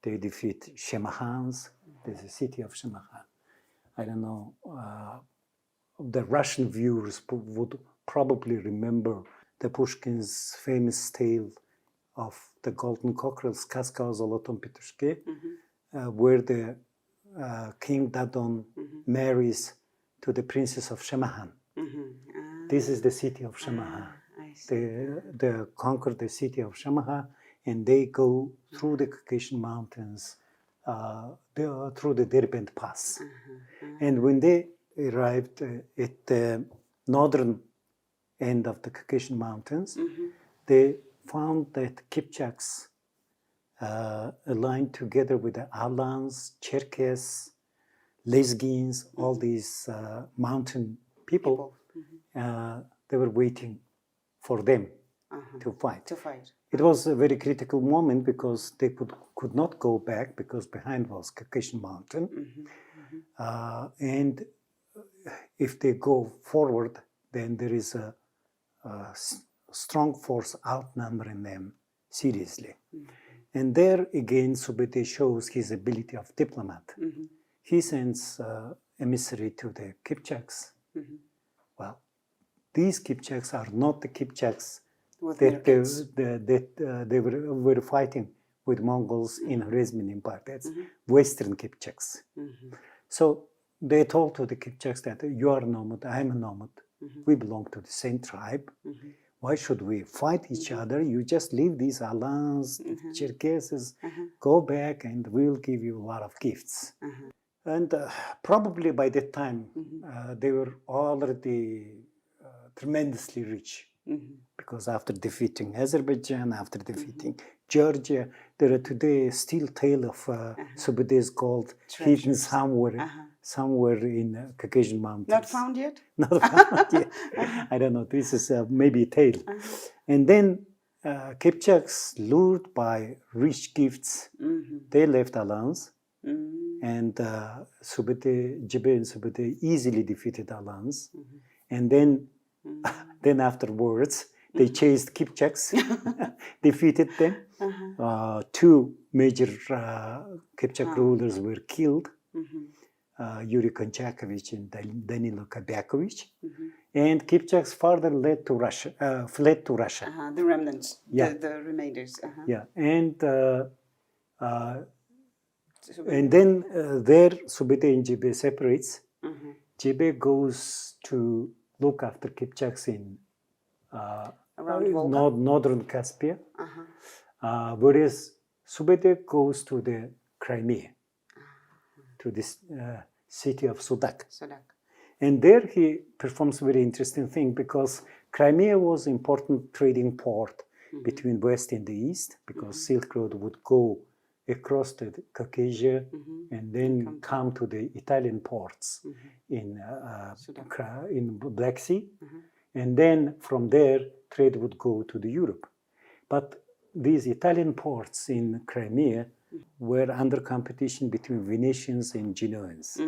They defeat Shemahans. There's a city of Shemahan. I don't know. The Russian viewers would probably remember the Pushkin's famous tale of the golden cockerel, Сказка о золотом петушке, where the King Dadon marries to the princess of Shemahan. This is the city of Shemahan. They conquer the city of Shemahan, and they go through the Caucasian mountains, through the Derbent Pass. And when they arrived at the northern end of the Caucasian mountains, they found that Kipchaks aligned together with the Alans, Cherkess, Lezgins, all these mountain people. They were waiting for them to fight. It was a very critical moment because they could not go back because behind was Caucasian mountain. And if they go forward, then there is a strong force outnumbering them seriously. And there again, SUBEEDAY shows his ability of diplomat. He sends emissary to the Kipchaks. Well, these Kipchaks are not the Kipchaks that they were fighting with Mongols in Khwarezmian Empire. That's Western Kipchaks. So they told to the Kipchaks that you are a nomad, I am a nomad. We belong to the same tribe. Why should we fight each other? You just leave these Alans, Cherkesses, go back and we'll give you a lot of gifts. And probably by that time, they were already tremendously rich. Mm-hmm. Because after defeating Azerbaijan, after defeating Georgia, there are today still tale of Subeedays called hidden Treasures. somewhere in Caucasian mountains. Not found yet? Not found yet. I don't know. This is maybe a tale. And then Kipchaks, lured by rich gifts, they left Alans. And Jibe and Subeeday easily defeated Alans. And then afterwards, they chased Kipchaks, defeated them. Two major Kipchak rulers were killed, Yuri Konchakovich and Danilo Kabyakovich. And Kipchaks further fled to Russia. The remnants, Yeah. the remainders. Yeah, and then there Subeeday and Jibe separates. Jibe goes to look after Kipchaks in northern Caspia, whereas Subeeday goes to the Crimea, to this city of Sudak. And there he performs a very interesting thing, because Crimea was an important trading port between West and the East, because Silk Road would go across the Caucasia and then come to the Italian ports in Black Sea. And then from there, trade would go to the Europe. But these Italian ports in Crimea were under competition between Venetians and Genoans.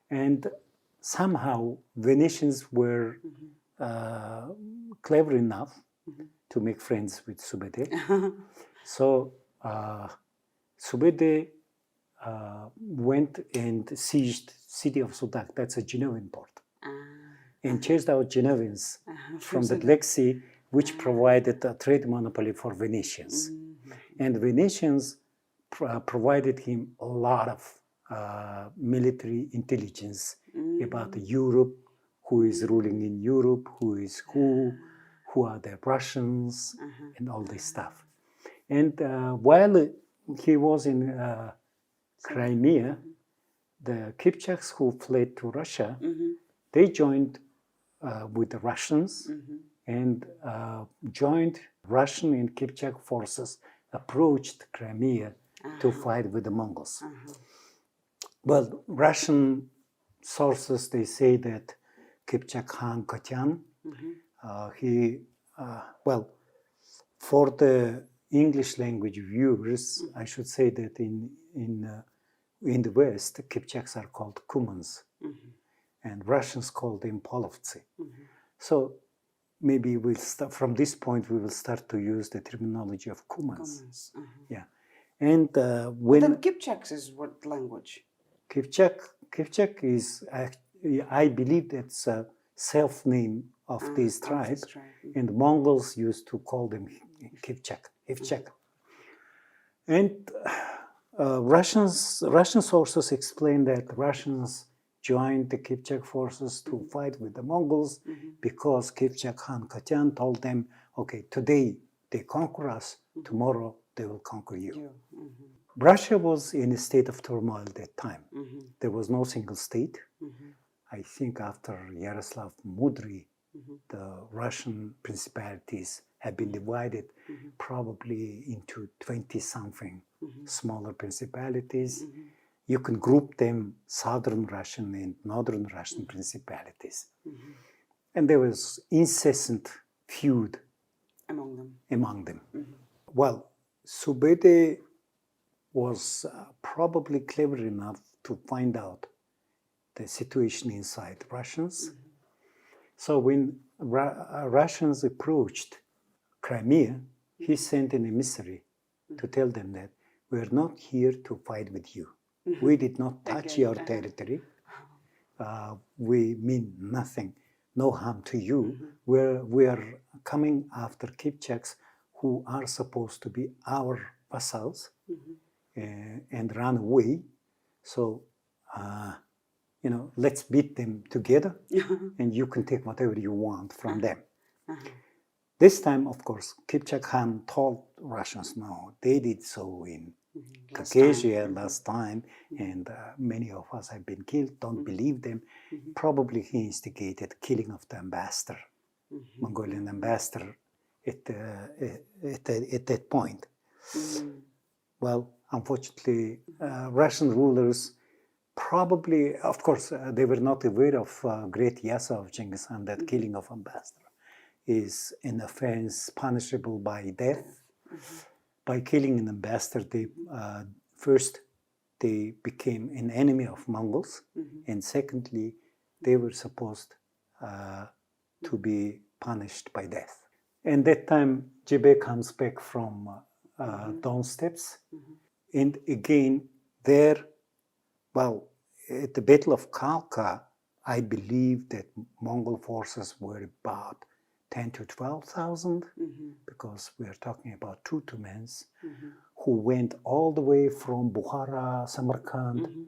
And somehow Venetians were clever enough to make friends with Subeeday. So Subeeday went and seized city of Sudak, that's a Genoan port, and chased out Genoans from the Black Sea, which provided a trade monopoly for Venetians. And Venetians provided him a lot of military intelligence about Europe, who is ruling in Europe, who are the Russians, and all this stuff. And while he was in Crimea, the Kipchaks who fled to Russia, they joined with the Russians and joined Russian and Kipchak forces, approached Crimea to fight with the Mongols. Well, Russian sources, they say that Kipchak Khan Kotyan, for the English language viewers, I should say that in the West, Kipchaks are called Kumans, and Russians call them Polovtsi. So maybe we'll start from this point. We will start to use the terminology of Kumans. Yeah, and when then Kipchaks is what language? Kipchak is, I believe, that's a self-name of this tribe, and Mongols used to call them Kipchak. And Russian sources explain that Russians joined the Kipchak forces to fight with the Mongols because Kipchak Khan Kotyan told them, okay, today they conquer us, tomorrow they will conquer you. Russia was in a state of turmoil at that time. There was no single state. I think after Yaroslav Mudry, the Russian principalities have been divided probably into 20-something smaller principalities. You can group them Southern Russian and Northern Russian principalities. And there was incessant feud among them. Well, Subeeday was probably clever enough to find out the situation inside Russians. So when Russians approached Crimea, he sent an emissary to tell them that we're not here to fight with you. We did not touch your territory. We mean nothing, no harm to you. We are coming after Kipchaks who are supposed to be our vassals and run away. So, let's beat them together and you can take whatever you want from them. This time, of course, Kipchak Khan told Russians, no, they did so in Caucasia last time, and many of us have been killed. Don't believe them. Probably he instigated killing of the ambassador, Mongolian ambassador, at that point. Well, unfortunately, Russian rulers probably, of course, they were not aware of Great Yasa of Genghis Khan, that killing of ambassador is an offense punishable by death. By killing an ambassador, they first they became an enemy of Mongols, and secondly, they were supposed to be punished by death. And that time, Jebe comes back from Don Steppes, and again there, well, at the Battle of Khalkha, I believe that Mongol forces were about 10 to 12,000, because we are talking about two Tumens who went all the way from Bukhara, Samarkand,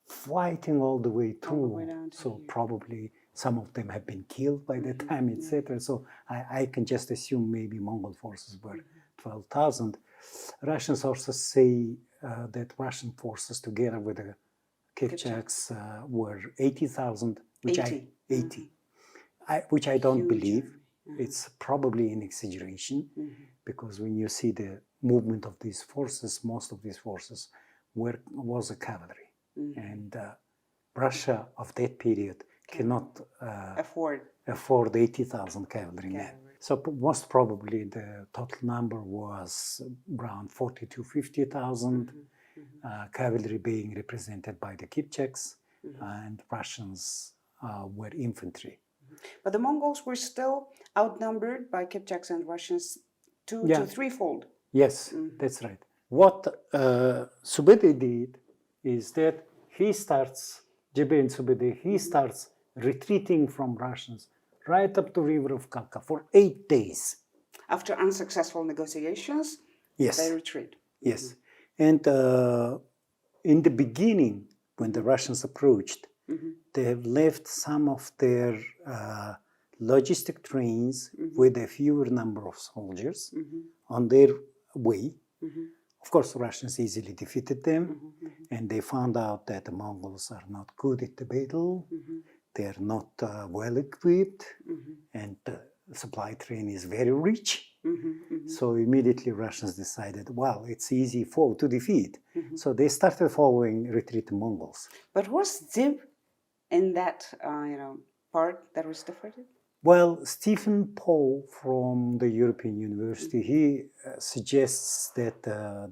fighting all the way through. So probably some of them have been killed by the time, etc. So I can just assume maybe Mongol forces were 12,000. Russian sources say that Russian forces together with the Kipchaks were 80,000, which I don't believe. It's probably an exaggeration, because when you see the movement of these forces, most of these forces was a cavalry. And Russia of that period cannot afford 80,000 cavalry men. So most probably the total number was around 40 to 50,000, cavalry being represented by the Kipchaks, and Russians were infantry. But the Mongols were still outnumbered by Kipchaks and Russians two to threefold. Yes, that's right. What SUBEEDAY did is that he starts, Jebe and SUBEEDAY, he starts retreating from Russians right up the river of Khalkha for 8 days. After unsuccessful negotiations, they retreat. Yes. And in the beginning, when the Russians approached, they have left some of their logistic trains with a fewer number of soldiers on their way. Of course, the Russians easily defeated them, and they found out that the Mongols are not good at the battle, they're not well equipped, and the supply train is very rich. So immediately Russians decided, well, it's easy foe to defeat. So they started following retreating Mongols. But was Zib in that part that was defeated? Well, Stephen Paul from the European University, he suggests that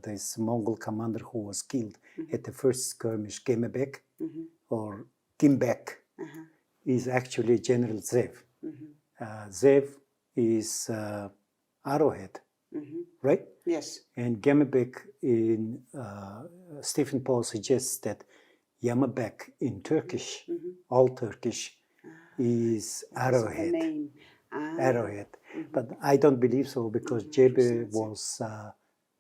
this Mongol commander who was killed at the first skirmish, Gemebek, or Gimbek, is actually General Zev. Zev is Arrowhead, right? Yes. And Gemebek, in Stephen Paul suggests that Yamabek in Turkish, all Turkish, is Arrowhead. Arrowhead. But I don't believe so, because Jebe was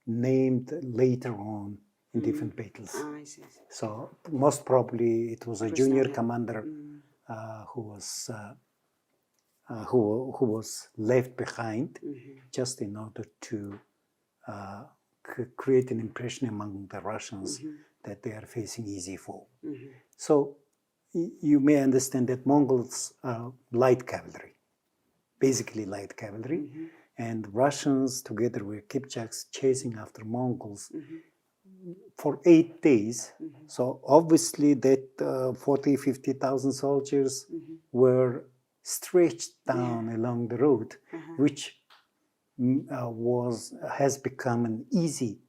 named later on in different battles. I see. So most probably it was a junior commander who was left behind just in order to create an impression among the Russians that they are facing easy foe. So you may understand that Mongols are light cavalry, basically light cavalry, and Russians together with Kipchaks chasing after Mongols for 8 days. So obviously that 40, 50,000 soldiers were stretched down along the road, which has become an easy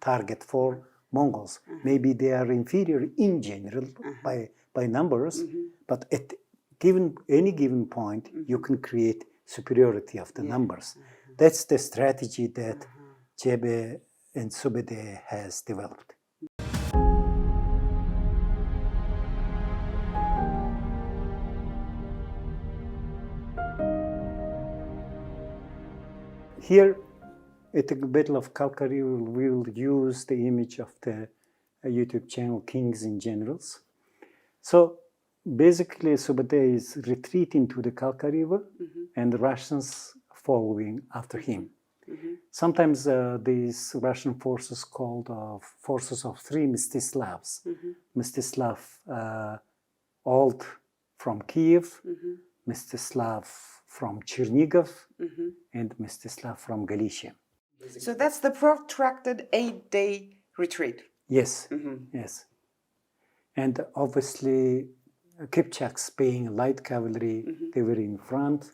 target for Mongols. Maybe they are inferior in general by numbers, but at any given point, you can create superiority of the numbers. That's the strategy that Jebe and SUBEEDAY has developed. Here at the Battle of Khalkha, we will use the image of the YouTube channel Kings and Generals. So basically, SUBEEDAY is retreating to the Khalkha River, and the Russians following after him. Sometimes these Russian forces called forces of three Mstislavs. Mstislav Old from Kiev, Mstislav from Chernigov, and Mstislav from Galicia. So that's the protracted 8-day retreat. Yes, yes. And obviously, Kipchaks being light cavalry, they were in front,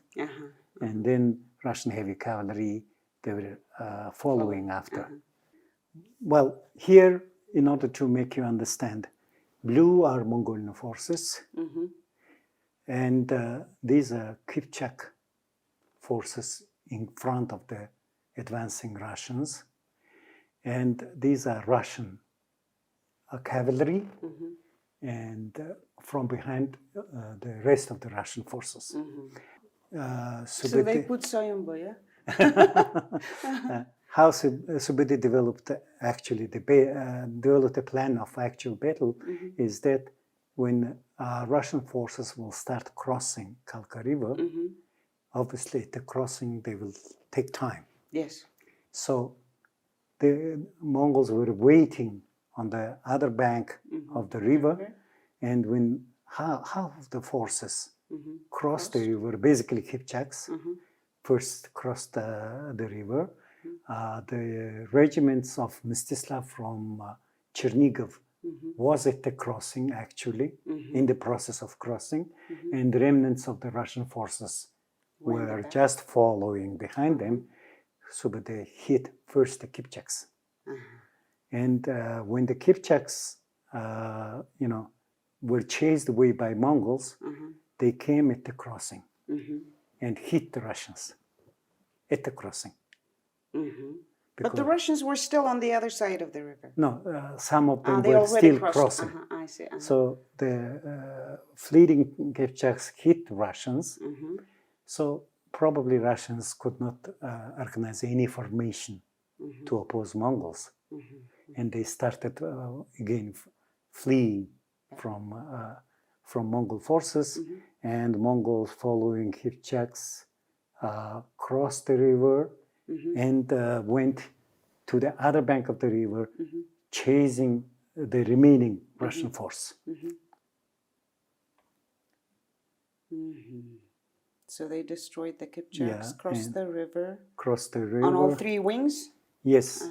and then Russian heavy cavalry, they were following after. Well, here, in order to make you understand, blue are Mongolian forces, and these are Kipchak forces in front of the advancing Russians, and these are Russian cavalry, and from behind the rest of the Russian forces. So they put Soyombo, yeah? How SUBEEDAY developed actually developed a plan of actual battle is that when Russian forces will start crossing Kalka River, obviously at the crossing they will take time. Yes. So the Mongols were waiting on the other bank of the river, and when half of the forces crossed the river, basically Kipchaks, first crossed the river, the regiments of Mstislav from Chernigov was at the crossing actually, in the process of crossing, and the remnants of the Russian forces were just following behind them. So they hit first the Kipchaks. And when the Kipchaks, were chased away by Mongols, they came at the crossing and hit the Russians at the crossing. But the Russians were still on the other side of the river. No, some of them they were already still crossed. crossing. I see. So the fleeing Kipchaks hit Russians. So probably Russians could not organize any formation to oppose Mongols. And they started again fleeing from Mongol forces, and Mongols following Kipchaks crossed the river and went to the other bank of the river, chasing the remaining Russian force. So they destroyed the Kipchaks, crossed the river. Crossed the river. On all three wings? Yes.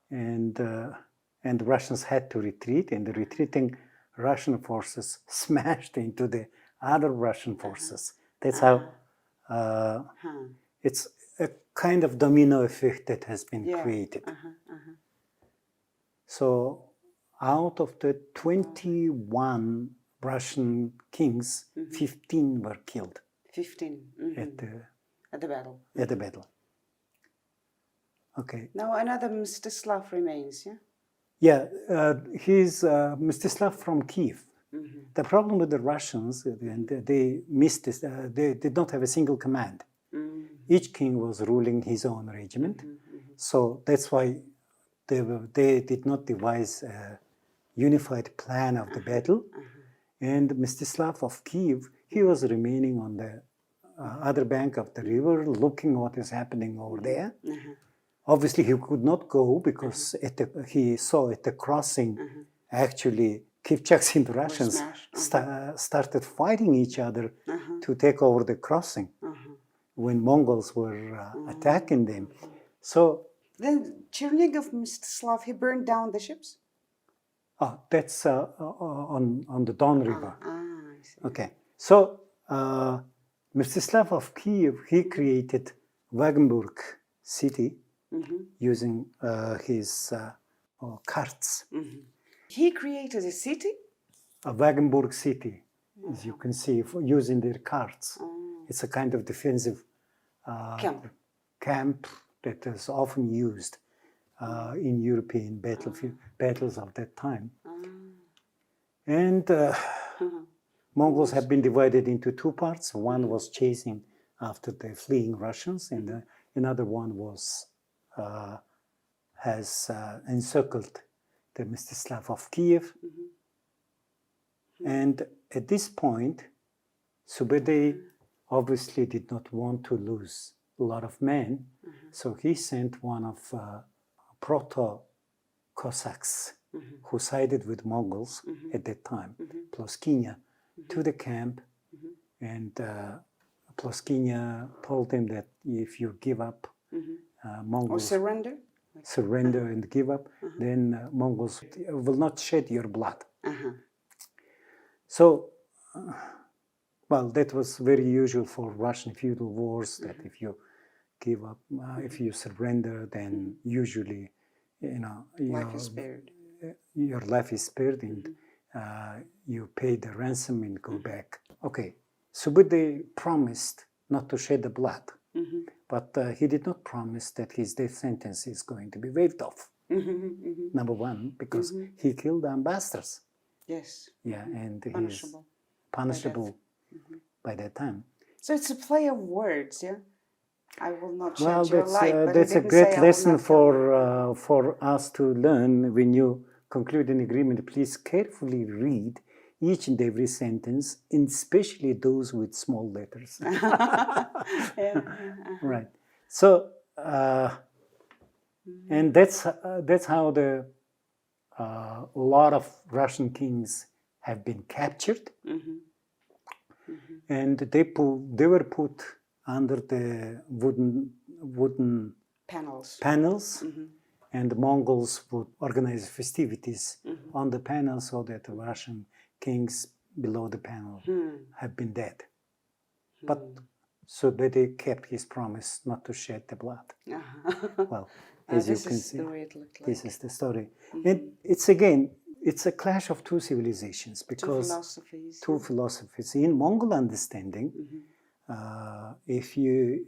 And the Russians had to retreat, and the retreating Russian forces smashed into the other Russian forces. That's how it's a kind of domino effect that has been created. So out of the 21 Russian kings, 15 were killed. 15 at the battle. At the battle. Okay. Now another Mstislav remains, yeah? Yeah, he's Mstislav from Kiev. The problem with the Russians, they missed this, they did not have a single command. Each king was ruling his own regiment. So that's why they did not devise a unified plan of the battle. And Mstislav of Kiev, he was remaining on the other bank of the river, looking what is happening over there. Obviously, he could not go because he saw at the crossing, actually, Kipchaks and Russians started fighting each other to take over the crossing when Mongols were attacking them. So then Chernigov Mstislav, he burned down the ships? That's on the Don River. I see. Okay. So Mstislav of Kiev, he created Wagenburg city using his carts. He created a city? A Wagenburg city, as you can see, using their carts. It's a kind of defensive camp that is often used in European battles of that time. And Mongols have been divided into two parts. One was chasing after the fleeing Russians, and another one was has encircled the Mstislav of Kiev. And at this point, SUBEEDAY obviously did not want to lose a lot of men, So he sent one of proto-Cossacks who sided with Mongols at that time, Ploskinya, to the camp, and Ploskinya told him that if you give up, Or Mongols surrender? and give up, then Mongols will not shed your blood. So, well, that was very usual for Russian feudal wars, that if you give up, if you surrender, then usually, Life is spared. Your life is spared, and you pay the ransom and go back. Okay, SUBEEDAY promised not to shed the blood, but he did not promise that his death sentence is going to be waived off. Number one, because he killed ambassadors. Yes. Yeah, and he's Punishable by that time. So it's a play of words, yeah? I will not Well, shed your life, but that's he a didn't great say I will lesson not kill you. for us to learn. When you conclude an agreement, please carefully read each and every sentence, and especially those with small letters. Right. So, and that's how a lot of Russian kings have been captured, and they were put under the wooden panels, and the Mongols would organize festivities on the panels so that the Russian kings below the panel have been dead. But SUBEEDAY kept his promise not to shed the blood. Well, as you can see, this is the story. And it's a clash of two civilizations, because two philosophies. In Mongol understanding, if you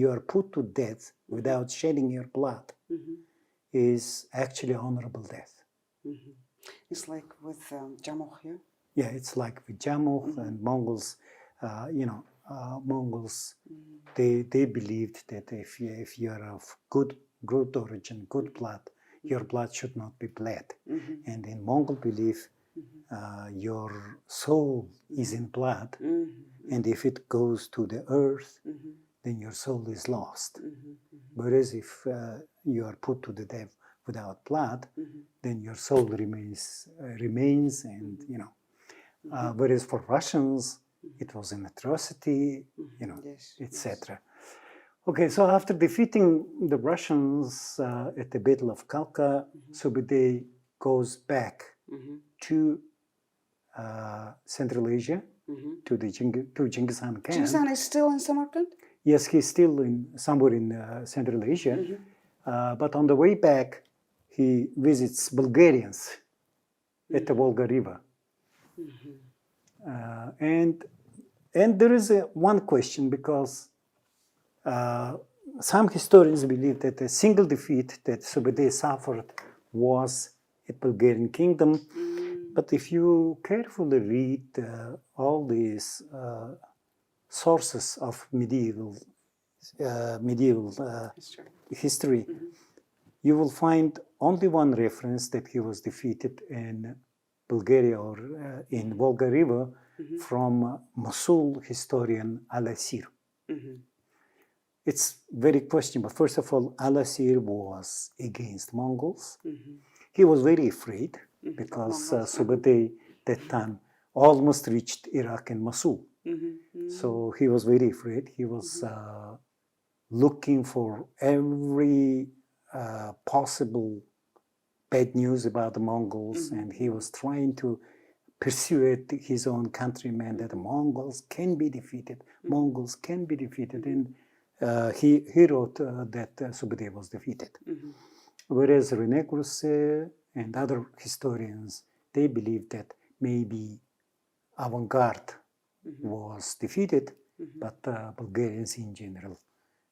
are put to death without shedding your blood, is actually honorable death. It's like with Jamoh, yeah? Yeah, it's like with Jamoh and Mongols. Mongols, they believed that if you are of good origin, good blood, your blood should not be bled. And in Mongol belief, your soul is in blood, and if it goes to the earth, then your soul is lost. Whereas if you are put to the death without blood, then your soul remains, and whereas for Russians, it was an atrocity, etc. Okay, so after defeating the Russians at the Battle of Khalkha, SUBEEDAY goes back to Central Asia, to Genghis Khan camp. Genghis Khan is still in Samarkand? Yes, he's still somewhere in Central Asia. But on the way back, he visits Bulgarians at the Volga River. And there is one question, because some historians believe that the single defeat that SUBEEDAY suffered was at Bulgarian kingdom. But if you carefully read all these sources of medieval history, you will find only one reference that he was defeated in Bulgaria or in Volga River from Mosul historian Al-Asir. It's very questionable. First of all, Al-Asir was against Mongols. He was very afraid because SUBEEDAY that time almost reached Iraq and Mosul. So he was very afraid. He was looking for every possible bad news about the Mongols, and he was trying to persuade his own countrymen that the Mongols can be defeated. Mongols can be defeated. And he wrote that SUBEEDAY was defeated. Whereas René Grousset and other historians, they believe that maybe avant-garde was defeated, but Bulgarians in general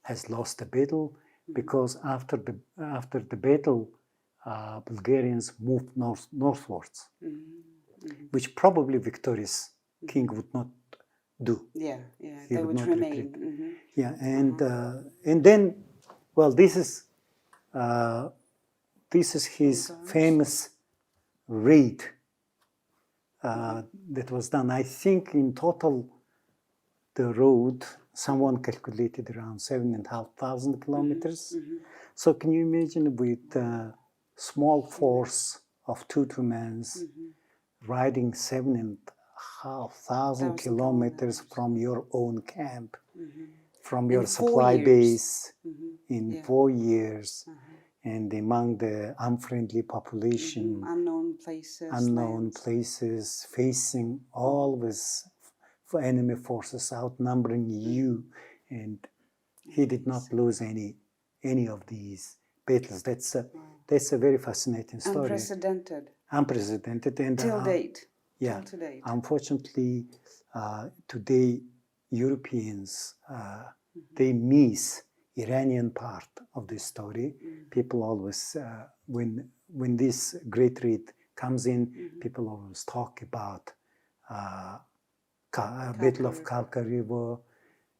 has lost the battle, because after the battle, Bulgarians moved northwards, which probably victorious king would not do. Yeah, He they would remain. Yeah, and then, well, this is his famous raid that was done. I think in total the road someone calculated around 7,500 kilometers. So can you imagine with a small force of 2 riding 7,500 kilometers from your own camp, from your supply base in 4 years, and among the unfriendly population, unknown places, facing always enemy forces outnumbering you, and he did not lose any of these battles. That's a very fascinating story. Unprecedented, and till date. Yeah. Till to date. Unfortunately, today Europeans they miss Iranian part of this story. People always, when this great raid comes in, people always talk about Battle of Kalka River,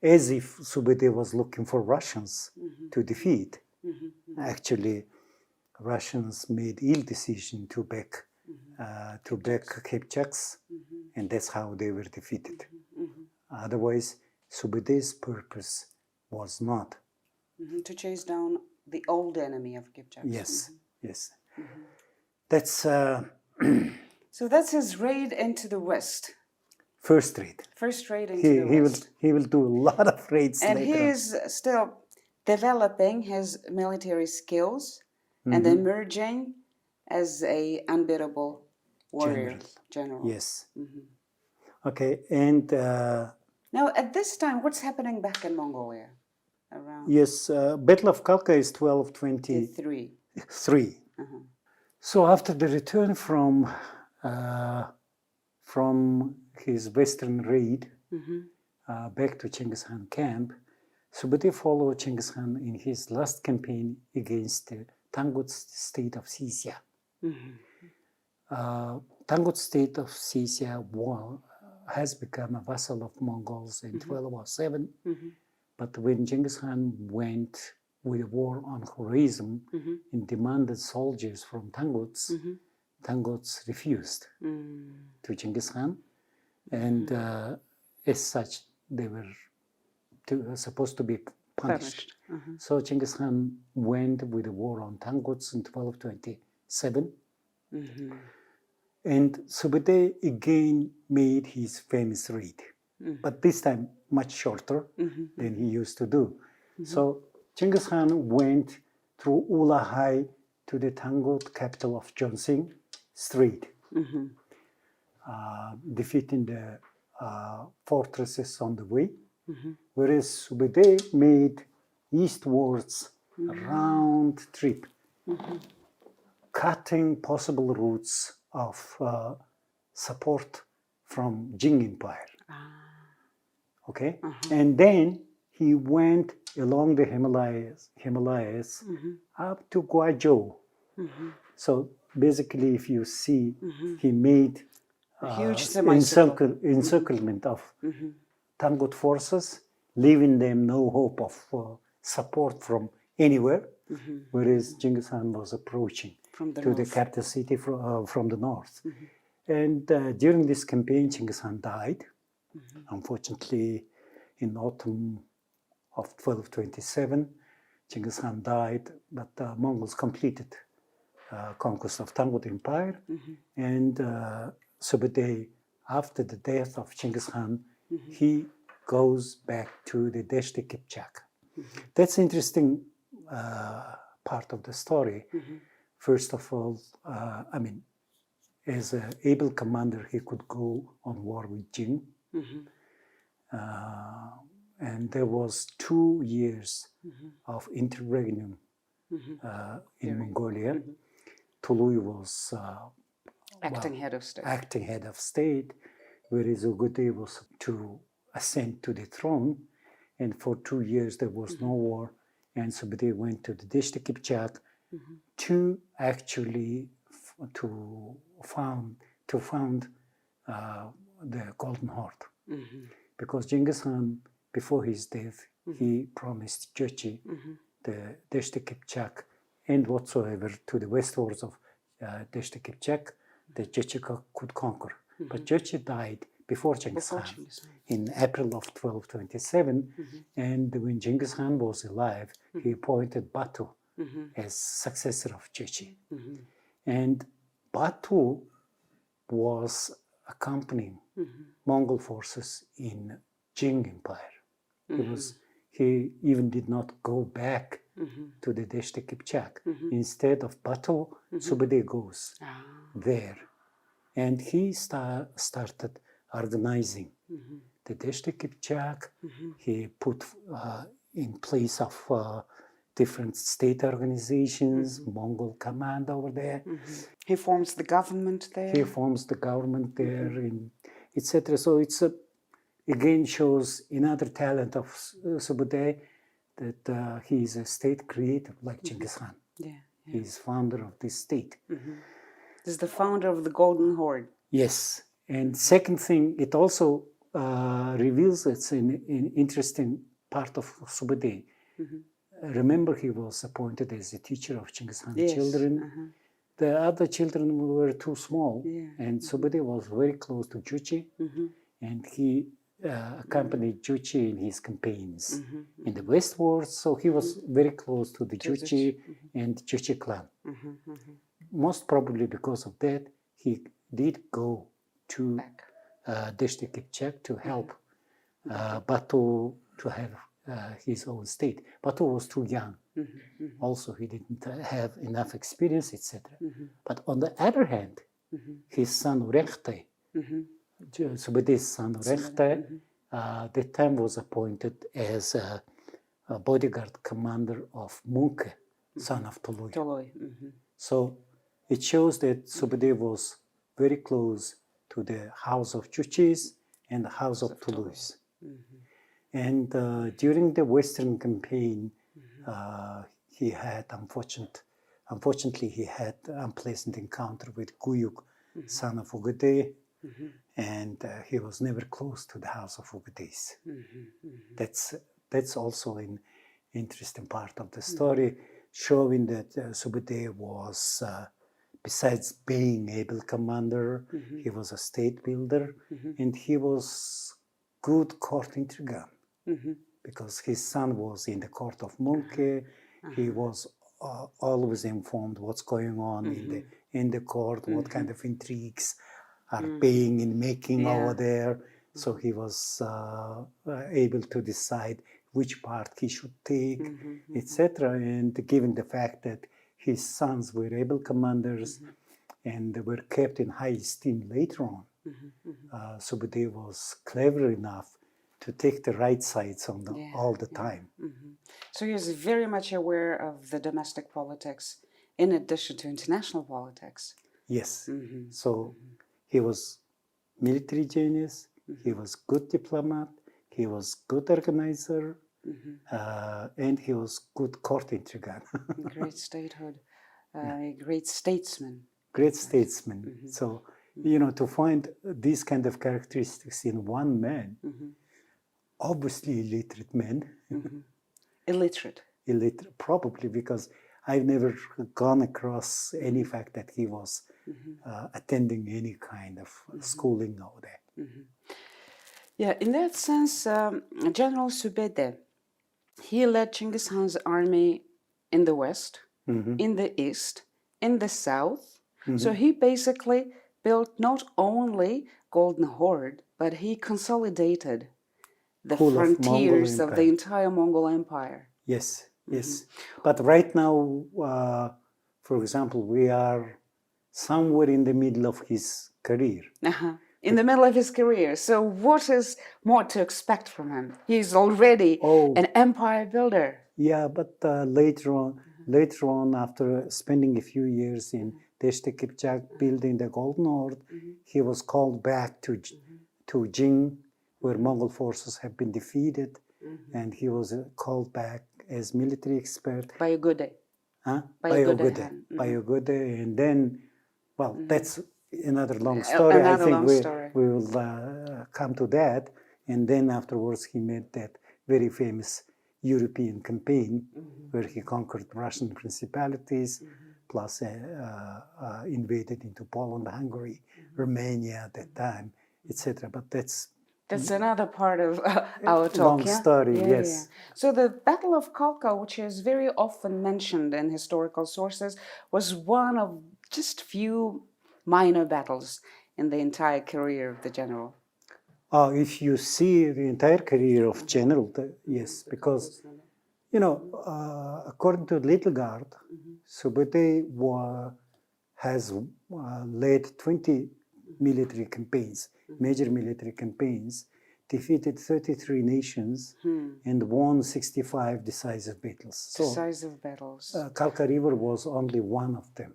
as if SUBEEDAY was looking for Russians to defeat. Actually, Russians made ill decision to back Kipchaks, and that's how they were defeated. Otherwise, SUBEEDAY's purpose was not to chase down the old enemy of Kipchaks. Yes, yes. That's so that's his raid into the west. First raid. First raid into the west. He will do a lot of raids and later he is still developing his military skills and emerging as a unbeatable warrior general. Yes. Okay, and now at this time, what's happening back in Mongolia? Around Battle of Kalka is 1223. So after the return from his western raid back to Genghis Khan camp, SUBEEDAY followed Genghis Khan in his last campaign against the Tangut state of Sisya. Tangut state of Sisya has become a vassal of Mongols in 1207, but when Genghis Khan went with a war on Khorasan and demanded soldiers from Tanguts, Tanguts refused to Genghis Khan, and as such they were supposed to be punished. So Genghis Khan went with a war on Tanguts in 1227, and SUBEEDAY again made his famous raid, but this time much shorter than he used to do. So Genghis Khan went through Ulahai to the Tangut capital of Jonsing Strait, defeating the fortresses on the way, whereas SUBEEDAY made eastwards a round trip, cutting possible routes of support from Jing Empire. Okay, and then he went along the Himalayas up to Guizhou. So basically, if you see, he made a huge encirclement of Tangut forces, leaving them no hope of support from anywhere, whereas Genghis Khan was approaching the capital city from the north. And during this campaign, Genghis Khan died. Unfortunately, in autumn of 1227, Genghis Khan died, but the Mongols completed conquest of Tangut Empire, and SUBEEDAY, after the death of Genghis Khan, he goes back to the Deshti Kipchak. That's interesting part of the story. First of all, as an able commander, he could go on war with Jing. And there was 2 years of interregnum in Mongolia. Tului was acting head of state, whereas Ugute was to ascend to the throne. And for 2 years there was no war, and SUBEEDAY went to the Deshti Kipchak to actually found the Golden Horde, because Genghis Khan, before his death, he promised Jochi the Deshti Kipchak and whatsoever to the westwards of Deshti Kipchak that Jochi could conquer. But Jochi died before Genghis Before Khan, Genghis Khan. in April of 1227. And when Genghis Khan was alive, he appointed Batu as successor of Juche. And Batu was accompanying Mongol forces in Jing Empire. He even did not go back to the Deshte Kipchak. Instead of Batu, SUBEEDAY goes there. And he started organizing the Deshte Kipchak. He put in place of different state organizations, Mongol command over there. He forms the government there. He forms the government there, etc. So it's again shows another talent of SUBEEDAY, that he is a state creator like Genghis Khan. He is founder of this state. This is the founder of the Golden Horde. Yes. And second thing, it also reveals it's an interesting part of SUBEEDAY. Remember, he was appointed as a teacher of Genghis Khan's children. The other children were too small, and SUBEEDAY was very close to Juche, and he accompanied Juche in his campaigns in the westwards. So he was very close to the Juche and Juche clan. Most probably because of that, he did go to Deshte Kipchak to help Batu to have his own state. Batu was too young. Also, he didn't have enough experience, etc. But on the other hand, his son Urechte, SUBEEDAY's son Urechte, that time was appointed as a bodyguard commander of Munke, son of Tolui. So it shows that SUBEEDAY was very close to the house of Juches and the house of Toluis. And during the Western campaign, he had unfortunately, he had unpleasant encounter with Guyuk, son of Ugaday, and he was never close to the house of Ugadeys. That's also an interesting part of the story, showing that SUBEEDAY was, besides being able commander, he was a state builder, and he was good court intriguant, because his son was in the court of Munke. He was always informed what's going on in the court, what kind of intrigues are being in making over there. So he was able to decide which part he should take, etc. And given the fact that his sons were able commanders and were kept in high esteem later on, SUBEEDAY was clever enough to take the right sides on all the time. So he was very much aware of the domestic politics in addition to international politics. Yes. So he was military genius, he was good diplomat, he was good organizer, and he was good court intriguant. Great statehood, great statesman. Great statesman. So, to find these kind of characteristics in one man, obviously illiterate man. Illiterate, probably, because I've never gone across any fact that he was attending any kind of schooling over there. Yeah, in that sense, General SUBEEDAY, he led Genghis Khan's army in the west, in the east, in the south. So he basically built not only Golden Horde, but he consolidated the frontiers of the entire Mongol Empire. Yes, yes. But right now, for example, we are somewhere in the middle of his career. In the middle of his career. So what is more to expect from him? He's already an empire builder. Yeah, but later on, after spending a few years in Deshte Kipchak building the Golden Horde, he was called back to Jing, where Mongol forces have been defeated, and he was called back as military expert. By Ugaday. By Ugaday. And then, well, that's another long story. I think we will come to that. And then afterwards, he made that very famous European campaign where he conquered Russian principalities, plus invaded into Poland, Hungary, Romania at that time, etc. But that's another part of our talk. long story. Yeah, Yes. yeah. So the Battle of Kalka, which is very often mentioned in historical sources, was one of just few minor battles in the entire career of the general. If you see the entire career of general, yes, because according to Littleguard, Subedey has led 20 military campaigns, major military campaigns, defeated 33 nations, and won 65 decisive battles. Decisive battles. Kalka River was only one of them.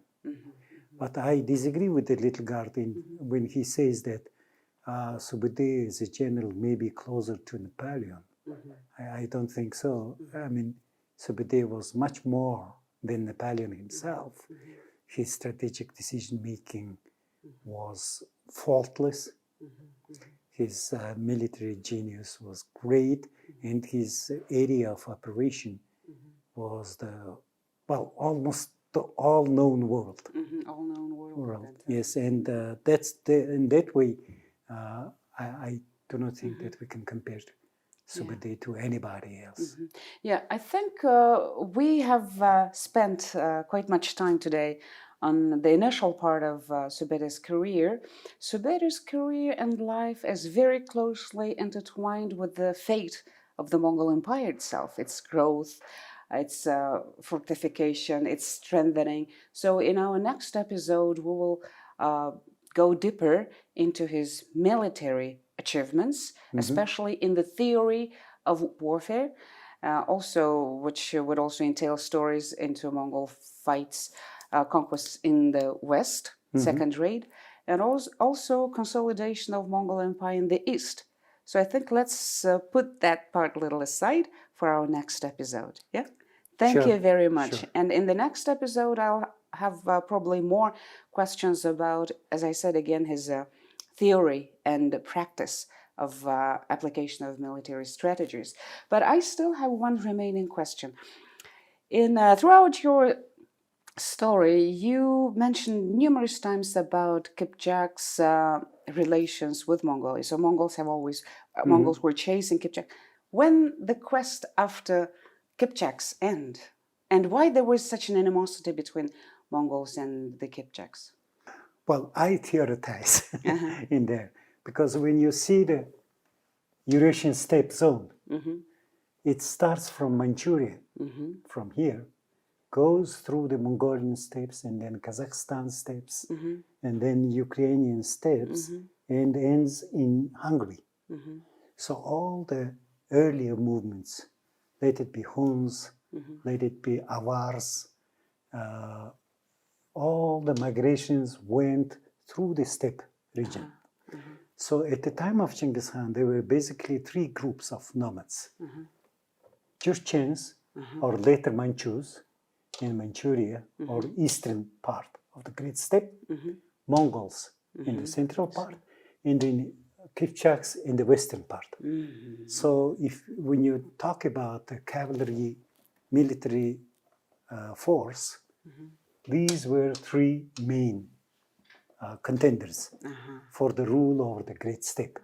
But I disagree with the Littleguard when he says that Subedey as a general may be closer to Napoleon. I don't think so. I mean, Subedey was much more than Napoleon himself. His strategic decision-making was faultless. His military genius was great, and his area of operation was almost the all-known world. All-known world. Yes, and that's in that way, I do not think that we can compare Subedey to anybody else. Yeah, I think we have spent quite much time today on the initial part of Subedey's career. Subedey's career and life is very closely intertwined with the fate of the Mongol Empire itself, its growth, its fortification, its strengthening. So in our next episode, we will go deeper into his military achievements, especially in the theory of warfare, also which would also entail stories into Mongol fights, conquests in the West, Second Raid, and also consolidation of Mongol Empire in the East. So I think let's put that part a little aside for our next episode. Yeah. Thank you very much. Sure. And in the next episode, I'll have probably more questions about, as I said again, his theory and practice of application of military strategies. But I still have one remaining question. Throughout your story, you mentioned numerous times about Kipchak's relations with Mongolia. So Mongols were chasing Kipchak. When the quest after Kipchak's end, and why there was such an animosity between Mongols and the Kipchaks? Well, I theorize in there, because when you see the Eurasian steppe zone, it starts from Manchuria, from here, goes through the Mongolian steppes, and then Kazakhstan steppes, and then Ukrainian steppes, and ends in Hungary. So all the earlier movements, let it be Huns, let it be Avars, all the migrations went through the steppe region. So at the time of Genghis Khan, there were basically three groups of nomads. Jurchens, or later Manchus, in Manchuria, or eastern part of the Great Steppe, Mongols in the central part, and then Kipchaks in the western part. So when you talk about the cavalry military force, these were three main contenders for the rule over the Great Steppe.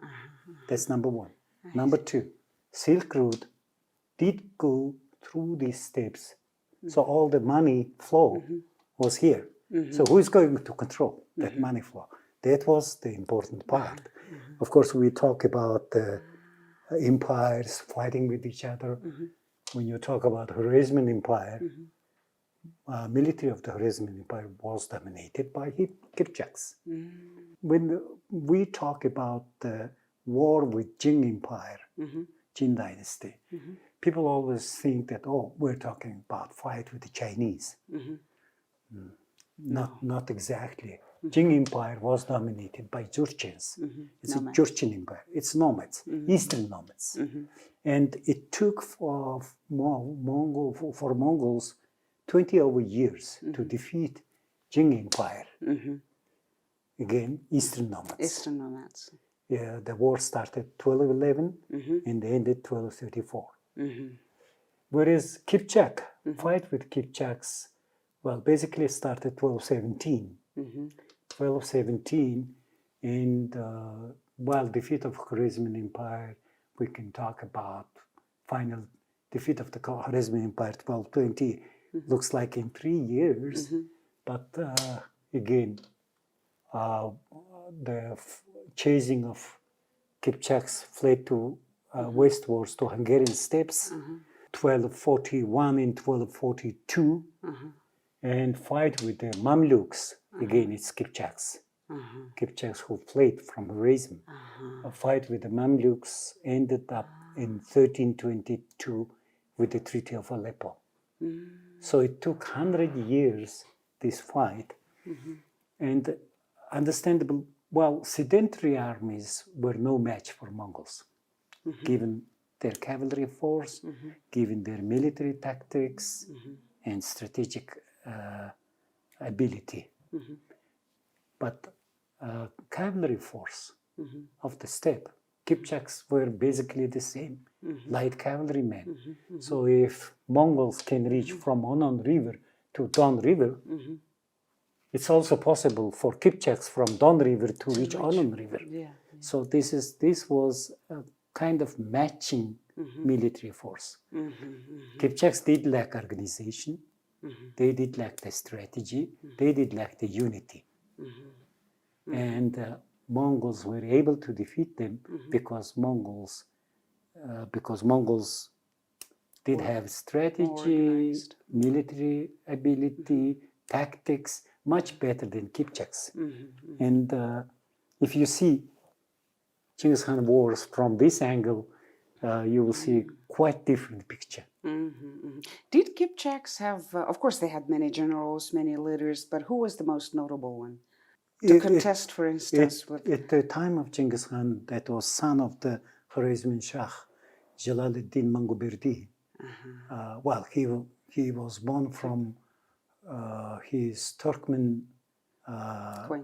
That's number one. Number two, Silk Road did go through these steppes. So all the money flow was here. So who is going to control that money flow? That was the important part. Of course, we talk about empires fighting with each other. When you talk about Khwarezmian Empire, military of the Khwarezmian Empire was dominated by Kipchaks. When we talk about the war with Jin Empire, Jin Dynasty, people always think that, we're talking about fight with the Chinese. Not exactly. Jin Empire was dominated by Jurchens. It's a Jurchen Empire. It's nomads, Eastern nomads. And it took for Mongols 20 over years to defeat Jin Empire. Again, Eastern nomads. Eastern nomads. Yeah, the war started 1211 and ended 1234. Whereas Kipchak, fight with Kipchaks, basically started 1217. 1217, and while defeat of Khwarezmian Empire, we can talk about final defeat of the Khwarezmian Empire, 1220, looks like in 3 years. But again, the chasing of Kipchaks fled to westwards to Hungarian steppes, 1241 and 1242, and fight with the Mamluks. Again, it's Kipchaks. Kipchaks who fled from Khwarezm. A fight with the Mamluks ended up in 1322 with the Treaty of Aleppo. So it took 100 years, this fight, and understandable, well, sedentary armies were no match for Mongols, given their cavalry force, given their military tactics and strategic ability. But cavalry force of the steppe, Kipchaks were basically the same, light cavalrymen. So if Mongols can reach from Onon River to Don River, it's also possible for Kipchaks from Don River to reach Onon River. So this was a kind of matching military force. Kipchaks did lack organization, they did lack the strategy, they did lack the unity. And Mongols were able to defeat them because Mongols did have strategy, military ability, tactics, much better than Kipchaks. And if you see Genghis Khan wars from this angle, you will see quite different picture. Did Kipchaks have, of course they had many generals, many leaders, but who was the most notable one? To contest, for instance, with... At the time of Genghis Khan, that was son of the Khwarezmian Shah, Jalaluddin Manguberdi. Well, he was born from his Turkmen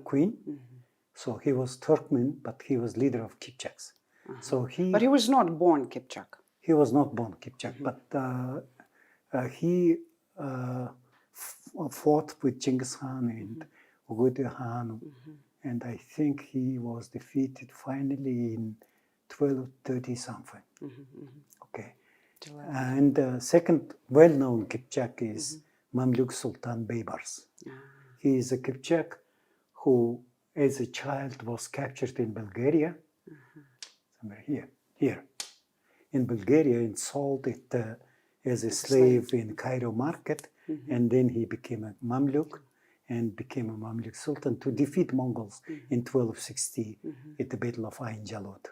queen. So he was Turkmen, but he was leader of Kipchaks. But he was not born Kipchak. He was not born Kipchak, but he fought with Genghis Khan and Ugude Khan, and I think he was defeated finally in 1230 something. Okay. And the second well-known Kipchak is Mamluk Sultan Baybars. He is a Kipchak who, as a child, was captured in Bulgaria, somewhere here, in Bulgaria, and sold it as a slave in Cairo market, and then he became a Mamluk and became a Mamluk Sultan to defeat Mongols in 1260 at the Battle of Ain Jalut.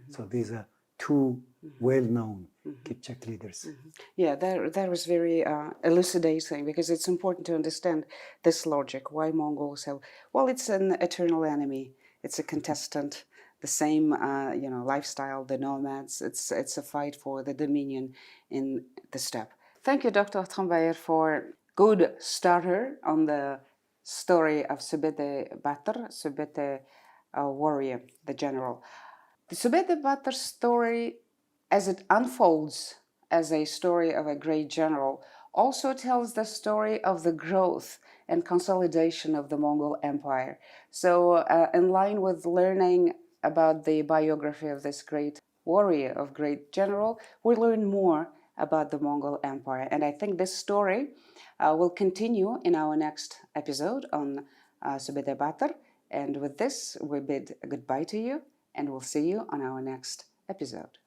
So these are two well-known Kipchak leaders. Yeah, that was very elucidating, because it's important to understand this logic, why Mongols have... Well, it's an eternal enemy. It's a contestant, the same lifestyle, the nomads. It's a fight for the dominion in the steppe. Thank you, Dr. Trambayer, for good starter on the story of SUBEEDAY Battor, SUBEEDAY warrior, the general. The SUBEEDAY Battor story, as it unfolds as a story of a great general, also tells the story of the growth and consolidation of the Mongol Empire. So in line with learning about the biography of this great warrior, of great general, we learn more about the Mongol Empire. And I think this story will continue in our next episode on SUBEEDAY Battor. And with this, we bid goodbye to you, and we'll see you on our next episode.